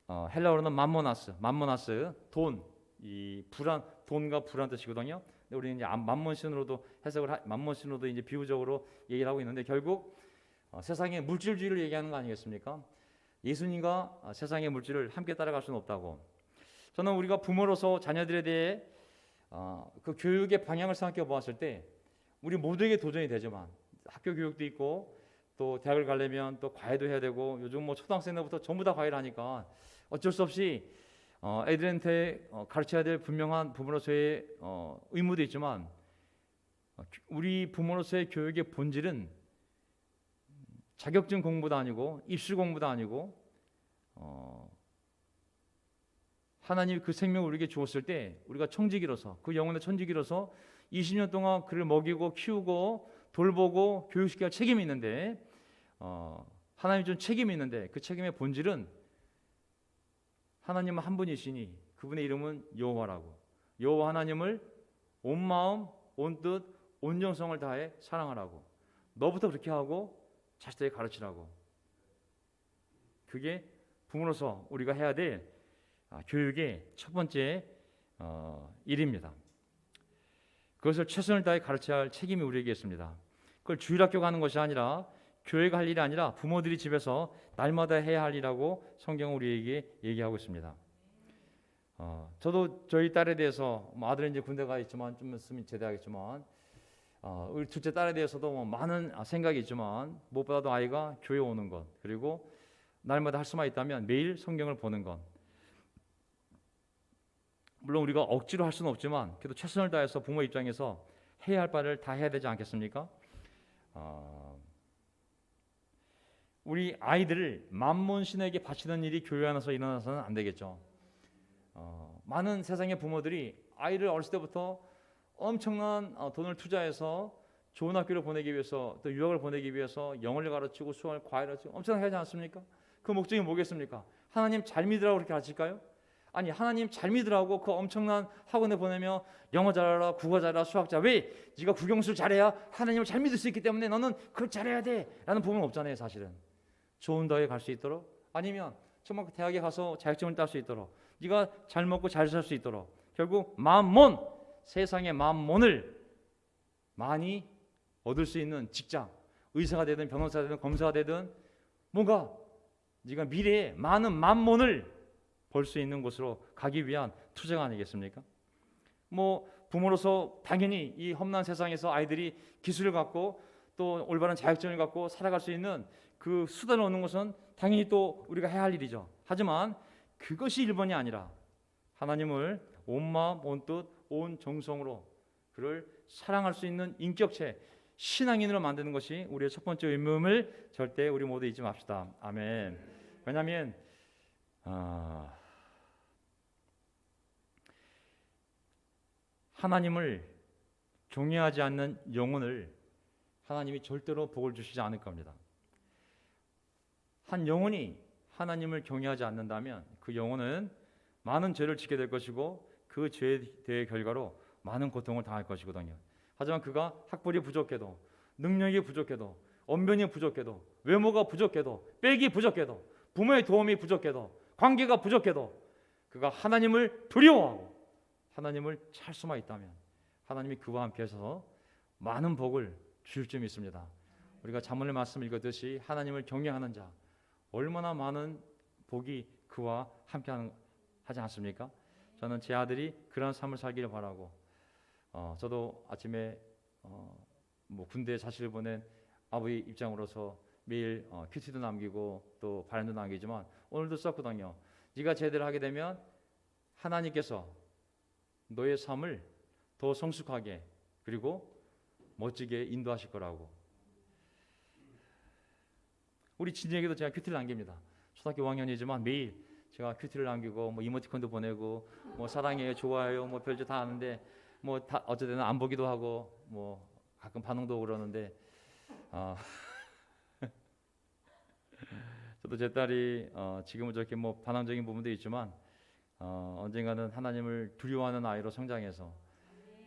헬라어로는 맘모나스, 돈, 이 불안, 돈과 불안 뜻이거든요. 근데 우리는 이제 맘몬신으로도 맘몬신으로도 이제 비유적으로 얘기를 하고 있는데 결국 세상의 물질주의를 얘기하는 거 아니겠습니까? 예수님과 세상의 물질을 함께 따라갈 수는 없다고. 저는 우리가 부모로서 자녀들에 대해 그 교육의 방향을 생각해 보았을 때 우리 모두에게 도전이 되지만 학교 교육도 있고 또 대학을 가려면 또 과외도 해야 되고 요즘 뭐 초등학생들부터 전부 다 과외를 하니까 어쩔 수 없이 애들한테 가르쳐야 될 분명한 부모로서의 의무도 있지만 우리 부모로서의 교육의 본질은 자격증 공부도 아니고 입시 공부도 아니고 하나님이 그 생명을 우리에게 주었을 때 우리가 청지기로서 그 영혼의 청지기로서 20년 동안 그를 먹이고 키우고 돌보고 교육시켜야 할 책임이 있는데 하나님이 준 책임이 있는데 그 책임의 본질은 하나님은 한 분이시니 그분의 이름은 여호와라고. 여호와 하나님을 온 마음, 온 뜻, 온 정성을 다해 사랑하라고. 너부터 그렇게 하고 자식들에게 가르치라고. 그게 부모로서 우리가 해야 될 교육의 첫 번째 일입니다. 그것을 최선을 다해 가르쳐야 할 책임이 우리에게 있습니다. 그걸 주일학교 가는 것이 아니라 교회가 할 일이 아니라 부모들이 집에서 날마다 해야 할 일이라고 성경은 우리에게 얘기하고 있습니다. 저도 저희 딸에 대해서 아들은 이제 군대 가 있지만 좀 있으면 제대하겠지만 우리 둘째 딸에 대해서도 뭐 많은 생각이 있지만 무엇보다도 아이가 교회 오는 것 그리고 날마다 할 수만 있다면 매일 성경을 보는 것. 물론 우리가 억지로 할 수는 없지만 그래도 최선을 다해서 부모 입장에서 해야 할 바를 다 해야 되지 않겠습니까? 우리 아이들을 만몬신에게 바치는 일이 교회 안에서 일어나서는 안 되겠죠. 많은 세상의 부모들이 아이를 어렸을 때부터 엄청난 돈을 투자해서 좋은 학교를 보내기 위해서 또 유학을 보내기 위해서 영어를 가르치고 수학을 과외를 가르치고 엄청나게 하지 않습니까? 그 목적이 뭐겠습니까? 하나님 잘 믿으라고 그렇게 가르칠까요? 아니 하나님 잘 믿으라고 그 엄청난 학원에 보내며 영어 잘하라 국어 잘하라 수학 잘 왜? 네가 국영수를 잘해야 하나님을 잘 믿을 수 있기 때문에 너는 그걸 잘해야 돼 라는 부모는 없잖아요. 사실은 좋은 대학에 갈 수 있도록 아니면 정말 대학에 가서 자격증을 딸 수 있도록 네가 잘 먹고 잘 살 수 있도록 결국 맘몬 세상의 맘몬을 많이 얻을 수 있는 직장 의사가 되든 변호사가 되든 검사가 되든 뭔가 네가 미래에 많은 맘몬을 벌 수 있는 곳으로 가기 위한 투자가 아니겠습니까? 뭐 부모로서 당연히 이 험난 세상에서 아이들이 기술을 갖고 또 올바른 자격증을 갖고 살아갈 수 있는 그 수단을 얻는 것은 당연히 또 우리가 해야 할 일이죠. 하지만 그것이 1번이 아니라 하나님을 온 마음, 온 뜻, 온 정성으로 그를 사랑할 수 있는 인격체, 신앙인으로 만드는 것이 우리의 첫 번째 의무임을 절대 우리 모두 잊지 맙시다. 아멘. 왜냐하면 하나님을 경외하지 않는 영혼을 하나님이 절대로 복을 주시지 않을 겁니다. 한 영혼이 하나님을 경외하지 않는다면 그 영혼은 많은 죄를 짓게 될 것이고 그 죄의 결과로 많은 고통을 당할 것이거든요. 하지만 그가 학벌이 부족해도, 능력이 부족해도, 언변이 부족해도, 외모가 부족해도, 빽이 부족해도, 부모의 도움이 부족해도, 관계가 부족해도 그가 하나님을 두려워하고 하나님을 찰 수만 있다면 하나님이 그와 함께 하셔서 많은 복을 주실 줄 믿습니다. 우리가 잠언의 말씀 읽었듯이 하나님을 경외하는 자 얼마나 많은 복이 그와 함께 하지 않습니까? 저는 제 아들이 그런 삶을 살기를 바라고 저도 아침에 뭐 군대에 자식을 보낸 아버지 입장으로서 매일 큐티도 남기고 또 바람도 남기지만 오늘도 썼거든요. 네가 제대로 하게 되면 하나님께서 너의 삶을 더 성숙하게 그리고 멋지게 인도하실 거라고. 우리 진영에도 제가 큐티를 남깁니다. 초등학교 5학년이지만 매일 제가 큐티를 남기고 뭐 이모티콘도 보내고 뭐 사랑해요, 좋아요, 뭐 별짓 다 하는데 뭐 다 어쨌든 안 보기도 하고 뭐 가끔 반응도 그러는데 저도 제 딸이 지금은 저렇게 뭐 반항적인 부분도 있지만 언젠가는 하나님을 두려워하는 아이로 성장해서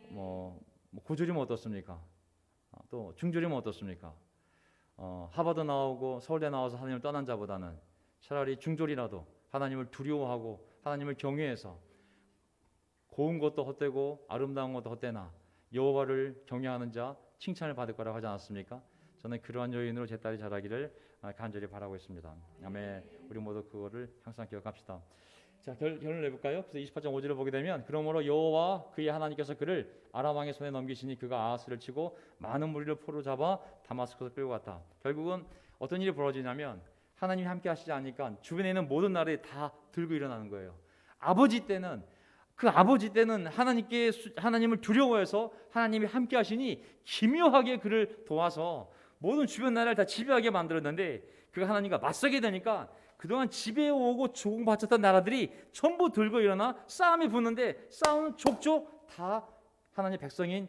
뭐 고졸이면 어떻습니까? 또 중졸이면 어떻습니까? 하버드 나오고 서울대 나와서 하나님을 떠난 자보다는 차라리 중졸이라도 하나님을 두려워하고 하나님을 경외해서 고운 것도 헛되고 아름다운 것도 헛되나 여호와를 경외하는 자 칭찬을 받을 거라고 하지 않았습니까? 저는 그러한 요인으로 제 딸이 자라기를 간절히 바라고 있습니다. 아멘. 우리 모두 그거를 항상 기억합시다. 자, 결론을 내볼까요? 그래서 28장 5절을 보게 되면 그러므로 여호와 그의 하나님께서 그를 아람 왕의 손에 넘기시니 그가 아하스를 치고 많은 무리를 포로 잡아 다마스커스로 끌고 갔다. 결국은 어떤 일이 벌어지냐면 하나님이 함께 하시지 않으니까 주변에 있는 모든 나라들이 다 들고 일어나는 거예요. 아버지 때는 하나님을 두려워해서 하나님이 함께 하시니 기묘하게 그를 도와서 모든 주변 나라를 다 지배하게 만들었는데 그가 하나님과 맞서게 되니까 그동안 지배해오고 조공받쳤던 나라들이 전부 들고 일어나 싸움이 붙는데 싸우는 족족 다 하나님의 백성인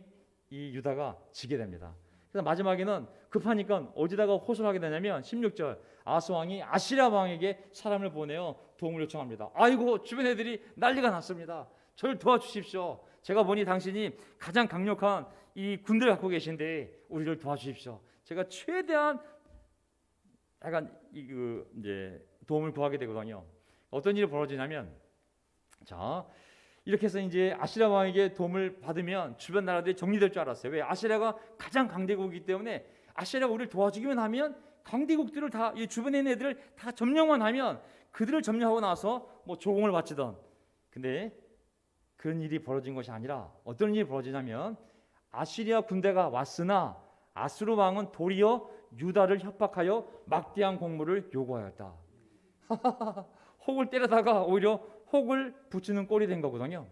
이 유다가 지게 됩니다. 그래서 마지막에는 급하니까 어디다가 호소를 하게 되냐면 16절 아하스 왕이 아시랴 왕에게 사람을 보내어 도움을 요청합니다. 아이고 주변 애들이 난리가 났습니다. 저를 도와주십시오. 제가 보니 당신이 가장 강력한 이 군대를 갖고 계신데 우리를 도와주십시오. 제가 최대한 약간 이제 도움을 구하게 되거든요. 어떤 일이 벌어지냐면 자 이렇게 해서 이제 아시랴 왕에게 도움을 받으면 주변 나라들이 정리될 줄 알았어요. 왜? 아시랴가 가장 강대국이기 때문에 아시랴가 우리를 도와주기만 하면 강대국들을 다 이 주변에 있는 애들을 다 점령만 하면 그들을 점령하고 나서 뭐 조공을 바치던. 근데 그런 일이 벌어진 것이 아니라 어떤 일이 벌어지냐면 아시리아 군대가 왔으나 아수르 왕은 도리어 유다를 협박하여 막대한 공물을 요구하였다. 혹을 때려다가 오히려 혹을 붙이는 꼴이 된 거거든요.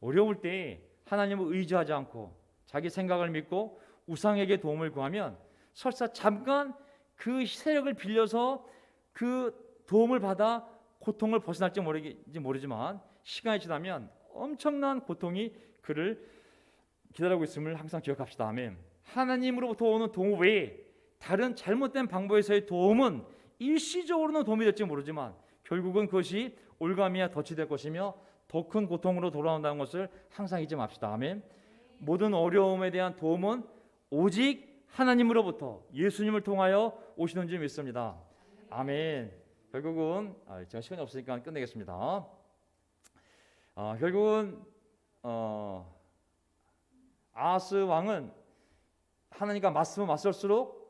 어려울 때 하나님을 의지하지 않고 자기 생각을 믿고 우상에게 도움을 구하면 설사 잠깐 그 세력을 빌려서 그 도움을 받아 고통을 벗어날지 모르지만 시간이 지나면 엄청난 고통이 그를 기다리고 있음을 항상 기억합시다. 아멘. 하나님으로부터 오는 도움 외에 다른 잘못된 방법에서의 도움은 일시적으로는 도움이 될지 모르지만 결국은 그것이 올가미와 덫이 될 것이며 더 큰 고통으로 돌아온다는 것을 항상 잊지 맙시다. 아멘. 모든 어려움에 대한 도움은 오직 하나님으로부터 예수님을 통하여 오시는 줄 믿습니다. 아멘. 결국은 제가 시간이 없으니까 끝내겠습니다. 결국은 아하스 왕은 하나님과 맞서면 맞설수록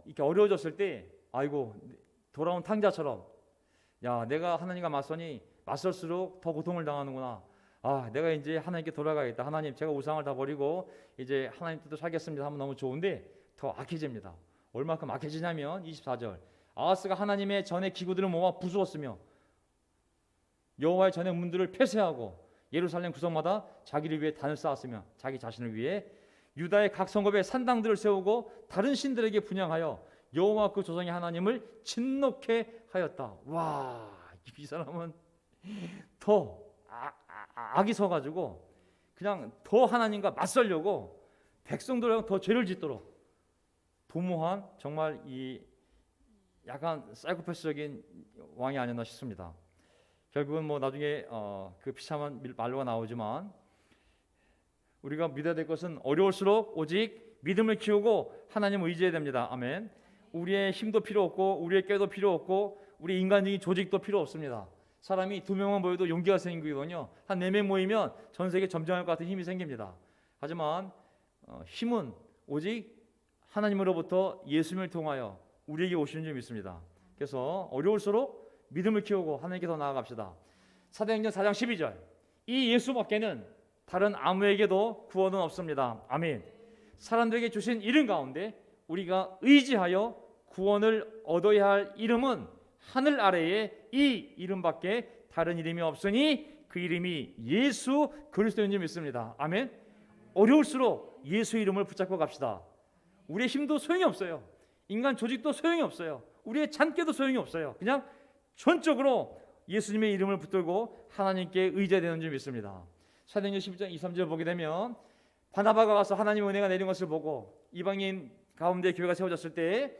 이렇게 어려워졌을 때 아이고 돌아온 탕자처럼 야 내가 하나님과 맞서니 맞설수록 더 고통을 당하는구나. 내가 이제 하나님께 돌아가겠다. 하나님 제가 우상을 다 버리고 이제 하나님 뜻대로 살겠습니다 하면 너무 좋은데 더 악해집니다. 얼마큼 악해지냐면 24절 아하스가 하나님의 전의 기구들을 모아 부수었으며 여호와의 전의 문들을 폐쇄하고 예루살렘 구석마다 자기를 위해 단을 쌓았으며 자기 자신을 위해 유다의 각 성읍에 산당들을 세우고 다른 신들에게 분향하여 여호와 그 조상의 하나님을 진노케 하였다. 와, 이 사람은 더 악이 서가지고 그냥 더 하나님과 맞서려고 백성들하고 더 죄를 짓도록 도모한 정말 이 약간 사이코패스적인 왕이 아니었나 싶습니다. 결국은 뭐 나중에 그 비참한 말로가 나오지만 우리가 믿어야 될 것은 어려울수록 오직 믿음을 키우고 하나님을 의지해야 됩니다. 아멘. 우리의 힘도 필요 없고 우리의 꾀도 필요 없고 우리 인간적인 조직도 필요 없습니다. 사람이 2명만 모여도 용기가 생기거든요. 한 4명 모이면 전 세계 점령할 것 같은 힘이 생깁니다. 하지만 힘은 오직 하나님으로부터 예수님을 통하여 우리에게 오시는 줄 믿습니다. 그래서 어려울수록 믿음을 키우고 하나님께 더 나아갑시다. 사도행전 4장 12절 이 예수밖에는 다른 아무에게도 구원은 없습니다. 아멘. 사람들에게 주신 이름 가운데 우리가 의지하여 구원을 얻어야 할 이름은 하늘 아래에 이 이름밖에 다른 이름이 없으니 그 이름이 예수 그리스도인 줄 믿습니다. 아멘. 어려울수록 예수 이름을 붙잡고 갑시다. 우리의 힘도 소용이 없어요. 인간 조직도 소용이 없어요. 우리의 잔꾀도 소용이 없어요. 그냥 전적으로 예수님의 이름을 붙들고 하나님께 의지해야 되는 줄 믿습니다. 사도행전 11장 2, 3절 보게 되면 바나바가 가서 하나님의 은혜가 내린 것을 보고 이방인 가운데 교회가 세워졌을 때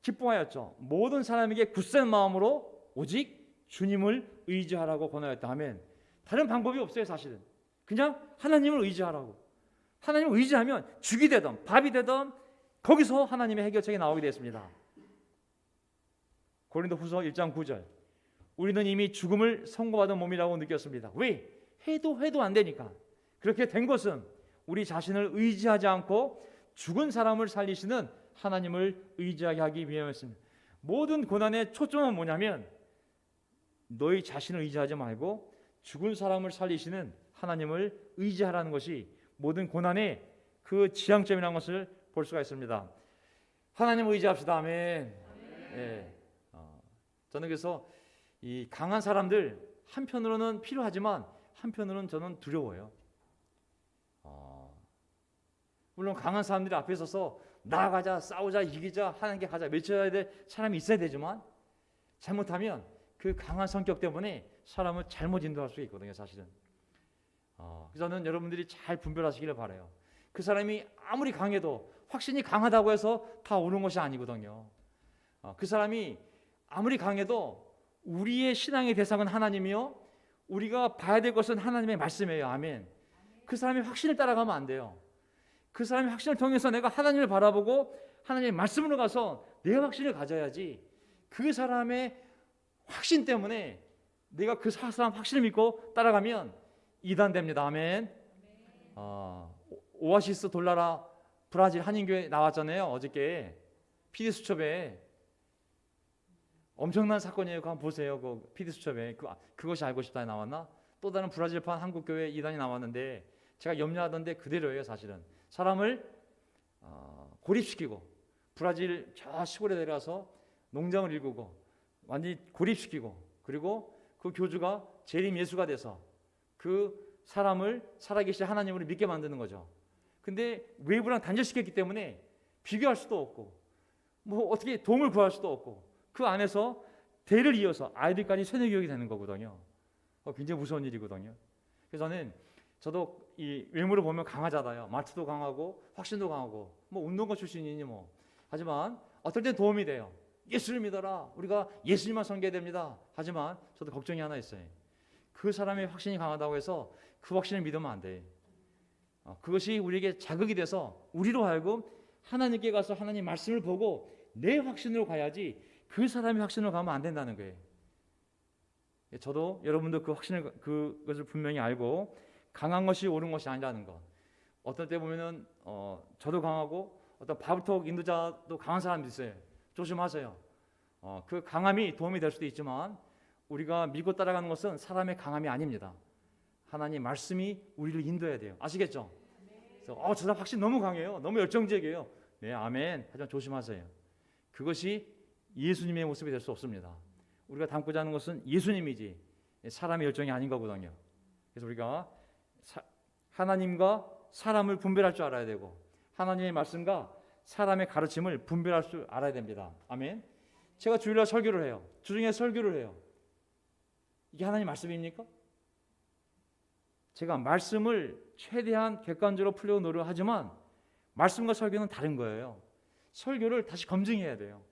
기뻐하였죠. 모든 사람에게 굳센 마음으로 오직 주님을 의지하라고 권하였다. 아멘. 다른 방법이 없어요. 사실은 그냥 하나님을 의지하라고. 하나님을 의지하면 죽이 되든 밥이 되든 거기서 하나님의 해결책이 나오게 되었습니다. 고린도후서 1장 9절 우리는 이미 죽음을 선고받은 몸이라고 느꼈습니다. 왜? 해도 안 되니까. 그렇게 된 것은 우리 자신을 의지하지 않고 죽은 사람을 살리시는 하나님을 의지하게 하기 위함이었습니다. 모든 고난의 초점은 뭐냐면 너희 자신을 의지하지 말고 죽은 사람을 살리시는 하나님을 의지하라는 것이 모든 고난의 그 지향점이라는 것을 볼 수가 있습니다. 하나님을 의지합시다. 아멘. 네. 저는 그래서 이 강한 사람들 한편으로는 필요하지만 한편으로는 저는 두려워요. 물론 강한 사람들이 앞에 서서 나아가자, 싸우자, 이기자, 하나님께 가자, 외쳐야 될 사람이 있어야 되지만 잘못하면 그 강한 성격 때문에 사람을 잘못 인도할 수 있거든요. 사실은. 그래서 저는 여러분들이 잘 분별하시기를 바라요. 그 사람이 아무리 강해도 확신이 강하다고 해서 다 옳은 것이 아니거든요. 그 사람이 아무리 강해도 우리의 신앙의 대상은 하나님이요 우리가 봐야 될 것은 하나님의 말씀이에요. 아멘. 그 사람의 확신을 따라가면 안 돼요. 그 사람의 확신을 통해서 내가 하나님을 바라보고 하나님의 말씀으로 가서 내 확신을 가져야지. 그 사람의 확신 때문에 내가 그 사람 확신을 믿고 따라가면 이단됩니다. 아멘. 오아시스 돌라라 브라질 한인교회 나왔잖아요. 어저께 PD수첩에 엄청난 사건이에요. 그거 한번 보세요. 그 PD수첩에 그것이 알고 싶다에 나왔나? 또 다른 브라질판 한국교회 이단이 나왔는데 제가 염려하던데 그대로예요. 사실은 사람을 고립시키고 브라질 저 시골에 내려가서 농장을 일구고 완전히 고립시키고 그리고 그 교주가 재림 예수가 돼서 그 사람을 살아계신 하나님으로 믿게 만드는 거죠. 근데 외부랑 단절시켰기 때문에 비교할 수도 없고 뭐 어떻게 도움을 구할 수도 없고 그 안에서 대를 이어서 아이들까지 세뇌교육이 되는 거거든요. 굉장히 무서운 일이거든요. 그래서 저도 이 외모를 보면 강하잖아요. 말투도 강하고 확신도 강하고 뭐 운동가 출신이니 뭐 하지만 어떨 땐 도움이 돼요. 예수를 믿어라. 우리가 예수님만 섬겨야 됩니다. 하지만 저도 걱정이 하나 있어요. 그 사람의 확신이 강하다고 해서 그 확신을 믿으면 안 돼. 그것이 우리에게 자극이 돼서 우리로 하여금 하나님께 가서 하나님 말씀을 보고 내 확신으로 가야지 그 사람의 확신으로 가면 안 된다는 거예요. 저도 여러분도 그 확신을 그것을 분명히 알고 강한 것이 옳은 것이 아니라는 것. 어떤 때 보면은 저도 강하고 어떤 바브톡 인도자도 강한 사람도 있어요. 조심하세요. 그 강함이 도움이 될 수도 있지만 우리가 믿고 따라가는 것은 사람의 강함이 아닙니다. 하나님 말씀이 우리를 인도해야 돼요. 아시겠죠? 그래서 저 사람 확신 너무 강해요. 너무 열정적이에요. 네, 아멘. 하지만 조심하세요. 그것이 예수님의 모습이 될 수 없습니다. 우리가 닮고자 하는 것은 예수님이지 사람의 열정이 아닌 거거든요. 그래서 우리가 하나님과 사람을 분별할 줄 알아야 되고 하나님의 말씀과 사람의 가르침을 분별할 줄 알아야 됩니다. 아멘. 제가 주일날 설교를 해요. 주중에 설교를 해요. 이게 하나님 말씀입니까? 제가 말씀을 최대한 객관적으로 풀려고 노력하지만 말씀과 설교는 다른 거예요. 설교를 다시 검증해야 돼요.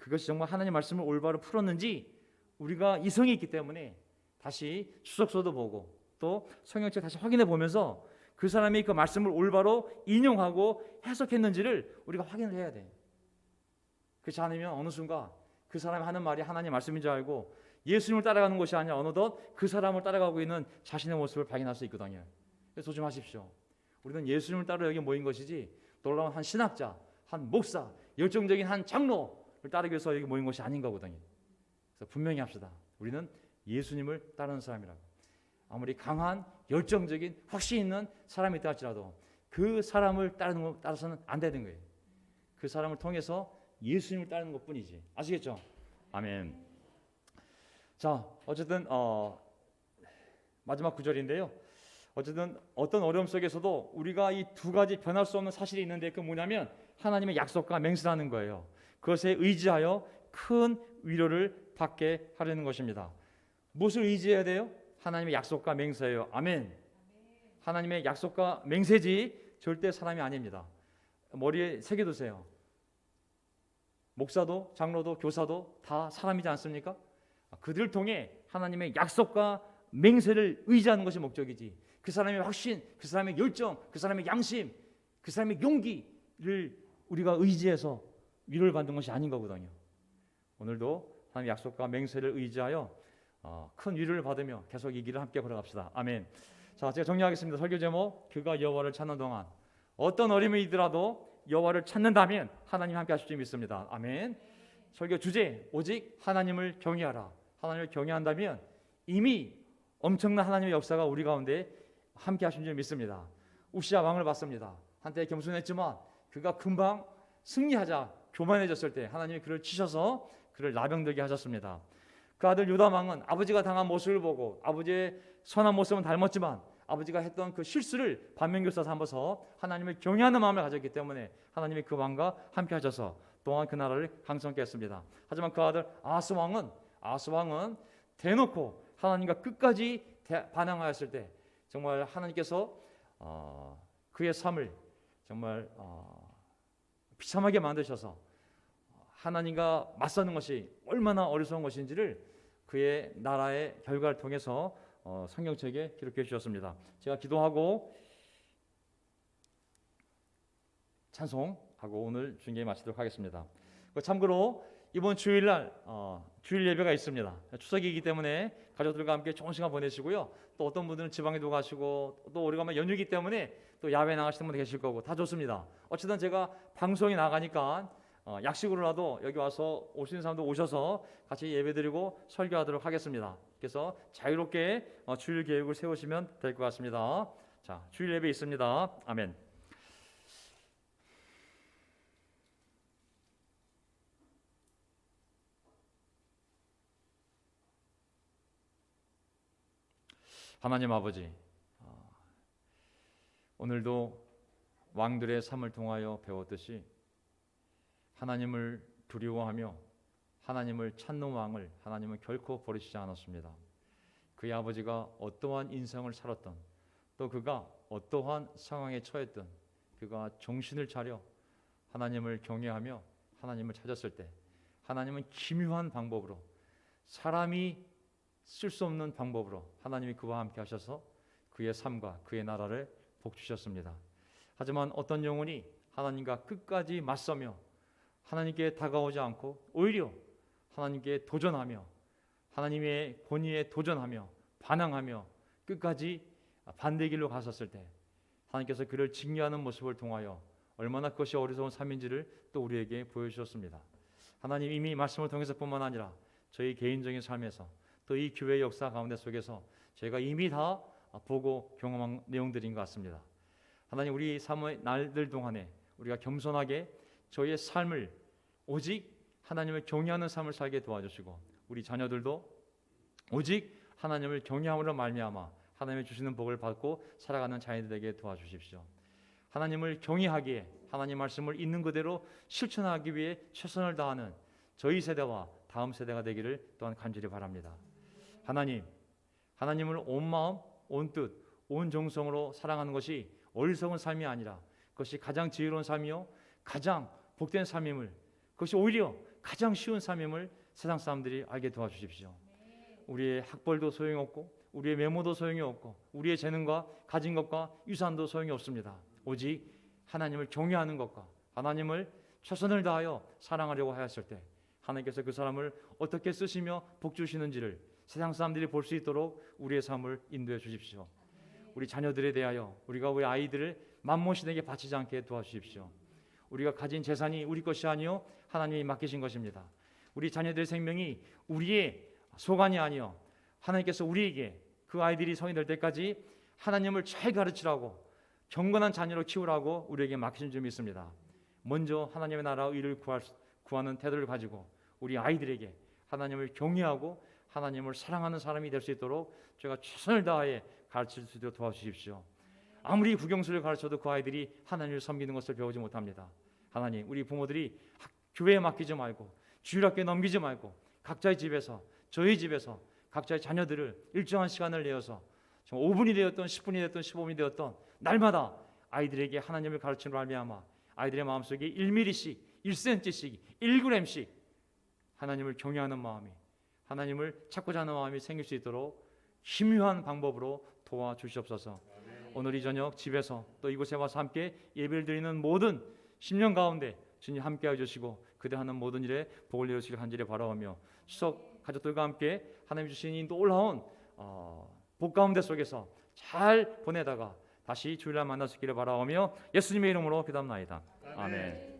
그것이 정말 하나님 말씀을 올바로 풀었는지 우리가 이성이 있기 때문에 다시 추석서도 보고 또 성경책 다시 확인해 보면서 그 사람이 그 말씀을 올바로 인용하고 해석했는지를 우리가 확인을 해야 돼. 그렇지 않으면 어느 순간 그 사람이 하는 말이 하나님 말씀인 줄 알고 예수님을 따라가는 것이 아니라 어느덧 그 사람을 따라가고 있는 자신의 모습을 발견할 수 있거든요. 그래서 조심하십시오. 우리는 예수님을 따라 여기 모인 것이지 놀라운 한 신학자, 한 목사, 열정적인 한 장로를 따르기 위해서 여기 모인 것이 아닌 거거든요. 그래서 분명히 합시다. 우리는 예수님을 따르는 사람이라고. 아무리 강한 열정적인 확신 있는 사람이 있다 할지라도 그 사람을 따라서는 안 되는 거예요. 그 사람을 통해서 예수님을 따르는 것뿐이지. 아시겠죠? 아멘. 자, 어쨌든 마지막 구절인데요. 어쨌든 어떤 어려움 속에서도 우리가 이 두 가지 변할 수 없는 사실이 있는데 그 뭐냐면 하나님의 약속과 맹세라는 거예요. 그것에 의지하여 큰 위로를 받게 하려는 것입니다. 무엇을 의지해야 돼요? 하나님의 약속과 맹세예요. 아멘. 하나님의 약속과 맹세지 절대 사람이 아닙니다. 머리에 새겨두세요. 목사도 장로도 교사도 다 사람이지 않습니까? 그들을 통해 하나님의 약속과 맹세를 의지하는 것이 목적이지 그 사람의 확신, 그 사람의 열정, 그 사람의 양심, 그 사람의 용기를 우리가 의지해서 위로를 받는 것이 아닌 거거든요. 오늘도 하나님의 약속과 맹세를 의지하여 큰 위로를 받으며 계속 이 길을 함께 걸어갑시다. 아멘. 자, 제가 정리하겠습니다. 설교 제목, 그가 여호와를 찾는 동안. 어떤 어려움이더라도 여호와를 찾는다면 하나님 함께 하실 줄 믿습니다. 아멘. 설교 주제, 오직 하나님을 경외하라. 하나님을 경외한다면 이미 엄청난 하나님의 역사가 우리 가운데 함께 하신 줄 믿습니다. 우시아 왕을 봤습니다. 한때 겸손했지만 그가 금방 승리하자 교만해졌을 때 하나님이 그를 치셔서 그를 나병들게 하셨습니다. 그 아들 요담 왕은 아버지가 당한 모습을 보고 아버지의 선한 모습은 닮았지만 아버지가 했던 그 실수를 반면교사 삼아서 하나님을 경외하는 마음을 가졌기 때문에 하나님이 그 왕과 함께 하셔서 또한 그 나라를 강성케 했습니다. 하지만 그 아들 아하스 왕은 대놓고 하나님과 끝까지 반항하였을 때 정말 하나님께서 그의 삶을 정말 비참하게 만드셔서 하나님과 맞서는 것이 얼마나 어리석은 것인지를 그의 나라의 결과를 통해서 성경책에 기록해 주셨습니다. 제가 기도하고 찬송하고 오늘 중계 마치도록 하겠습니다. 참고로 이번 주일날 주일 예배가 있습니다. 추석이기 때문에 가족들과 함께 좋은 시간 보내시고요. 또 어떤 분들은 지방에도 가시고 또 우리가 연휴이기 때문에 또 야외 나가시는 분도 계실 거고 다 좋습니다. 어쨌든 제가 방송이 나가니까 약식으로라도 여기 와서 오시는 사람도 오셔서 같이 예배드리고 설교하도록 하겠습니다. 그래서 자유롭게 주일 계획을 세우시면 될 것 같습니다. 자, 주일 예배 있습니다. 아멘. 하나님 아버지, 오늘도 왕들의 삶을 통하여 배웠듯이 하나님을 두려워하며 하나님을 찾는 왕을 하나님은 결코 버리시지 않았습니다. 그의 아버지가 어떠한 인생을 살았던 또 그가 어떠한 상황에 처했던 그가 정신을 차려 하나님을 경외하며 하나님을 찾았을 때 하나님은 기묘한 방법으로 사람이 쓸 수 없는 방법으로 하나님이 그와 함께 하셔서 그의 삶과 그의 나라를 복주셨습니다. 하지만 어떤 영혼이 하나님과 끝까지 맞서며 하나님께 다가오지 않고 오히려 하나님께 도전하며 하나님의 권위에 도전하며 반항하며 끝까지 반대길로 갔었을 때 하나님께서 그를 징계하는 모습을 통하여 얼마나 그것이 어리석은 삶인지를 또 우리에게 보여주셨습니다. 하나님 이미 말씀을 통해서뿐만 아니라 저희 개인적인 삶에서 또 이 교회의 역사 가운데 속에서 저희가 이미 다 보고 경험한 내용들인 것 같습니다. 하나님 우리 삶의 날들 동안에 우리가 겸손하게 저희의 삶을 오직 하나님을 경외하는 삶을 살게 도와주시고 우리 자녀들도 오직 하나님을 경외함으로 말미암아 하나님이 주시는 복을 받고 살아가는 자녀들에게 도와주십시오. 하나님을 경외하기에 하나님 말씀을 있는 그대로 실천하기 위해 최선을 다하는 저희 세대와 다음 세대가 되기를 또한 간절히 바랍니다. 하나님을 온 마음, 온 뜻, 온 정성으로 사랑하는 것이 어리석은 삶이 아니라 그것이 가장 지혜로운 삶이요 가장 복된 삶임을 그것이 오히려 가장 쉬운 삶임을 세상 사람들이 알게 도와주십시오. 우리의 학벌도 소용이 없고 우리의 외모도 소용이 없고 우리의 재능과 가진 것과 유산도 소용이 없습니다. 오직 하나님을 경외하는 것과 하나님을 최선을 다하여 사랑하려고 하였을 때 하나님께서 그 사람을 어떻게 쓰시며 복 주시는지를 세상 사람들이 볼 수 있도록 우리의 삶을 인도해 주십시오. 우리 자녀들에 대하여 우리가 우리 아이들을 맘모신에게 바치지 않게 도와주십시오. 우리가 가진 재산이 우리 것이 아니요 하나님이 맡기신 것입니다. 우리 자녀들의 생명이 우리의 소관이 아니요 하나님께서 우리에게 그 아이들이 성인 될 때까지 하나님을 잘 가르치라고 경건한 자녀로 키우라고 우리에게 맡기신 점이 있습니다. 먼저 하나님의 나라 의를 구하는 태도를 가지고 우리 아이들에게 하나님을 경외하고 하나님을 사랑하는 사람이 될 수 있도록 제가 최선을 다해 가르칠 수 있도록 도와주십시오. 아무리 국영수를 가르쳐도 그 아이들이 하나님을 섬기는 것을 배우지 못합니다. 하나님, 우리 부모들이 교회에 맡기지 말고 주일학교에 넘기지 말고 각자의 집에서 저희 집에서 각자의 자녀들을 일정한 시간을 내어서 5분이 되었던 10분이 되었던 15분이 되었던 날마다 아이들에게 하나님을 가르치는 말미암아 아이들의 마음속에 1mm씩 1cm씩 1g씩 하나님을 경외하는 마음이 하나님을 찾고자 하는 마음이 생길 수 있도록 희묘한 방법으로 도와주시옵소서. 오늘 이 저녁 집에서 또 이곳에 와서 함께 예배를 드리는 모든 10년 가운데 주님 함께해 주시고 그대하는 모든 일에 복을 내주시길 간절히 바라오며 추석 가족들과 함께 하나님 주신 이 놀라운 복 가운데 속에서 잘 보내다가 다시 주일날 만날 수 있기를 바라오며 예수님의 이름으로 기도합나이다. 아멘.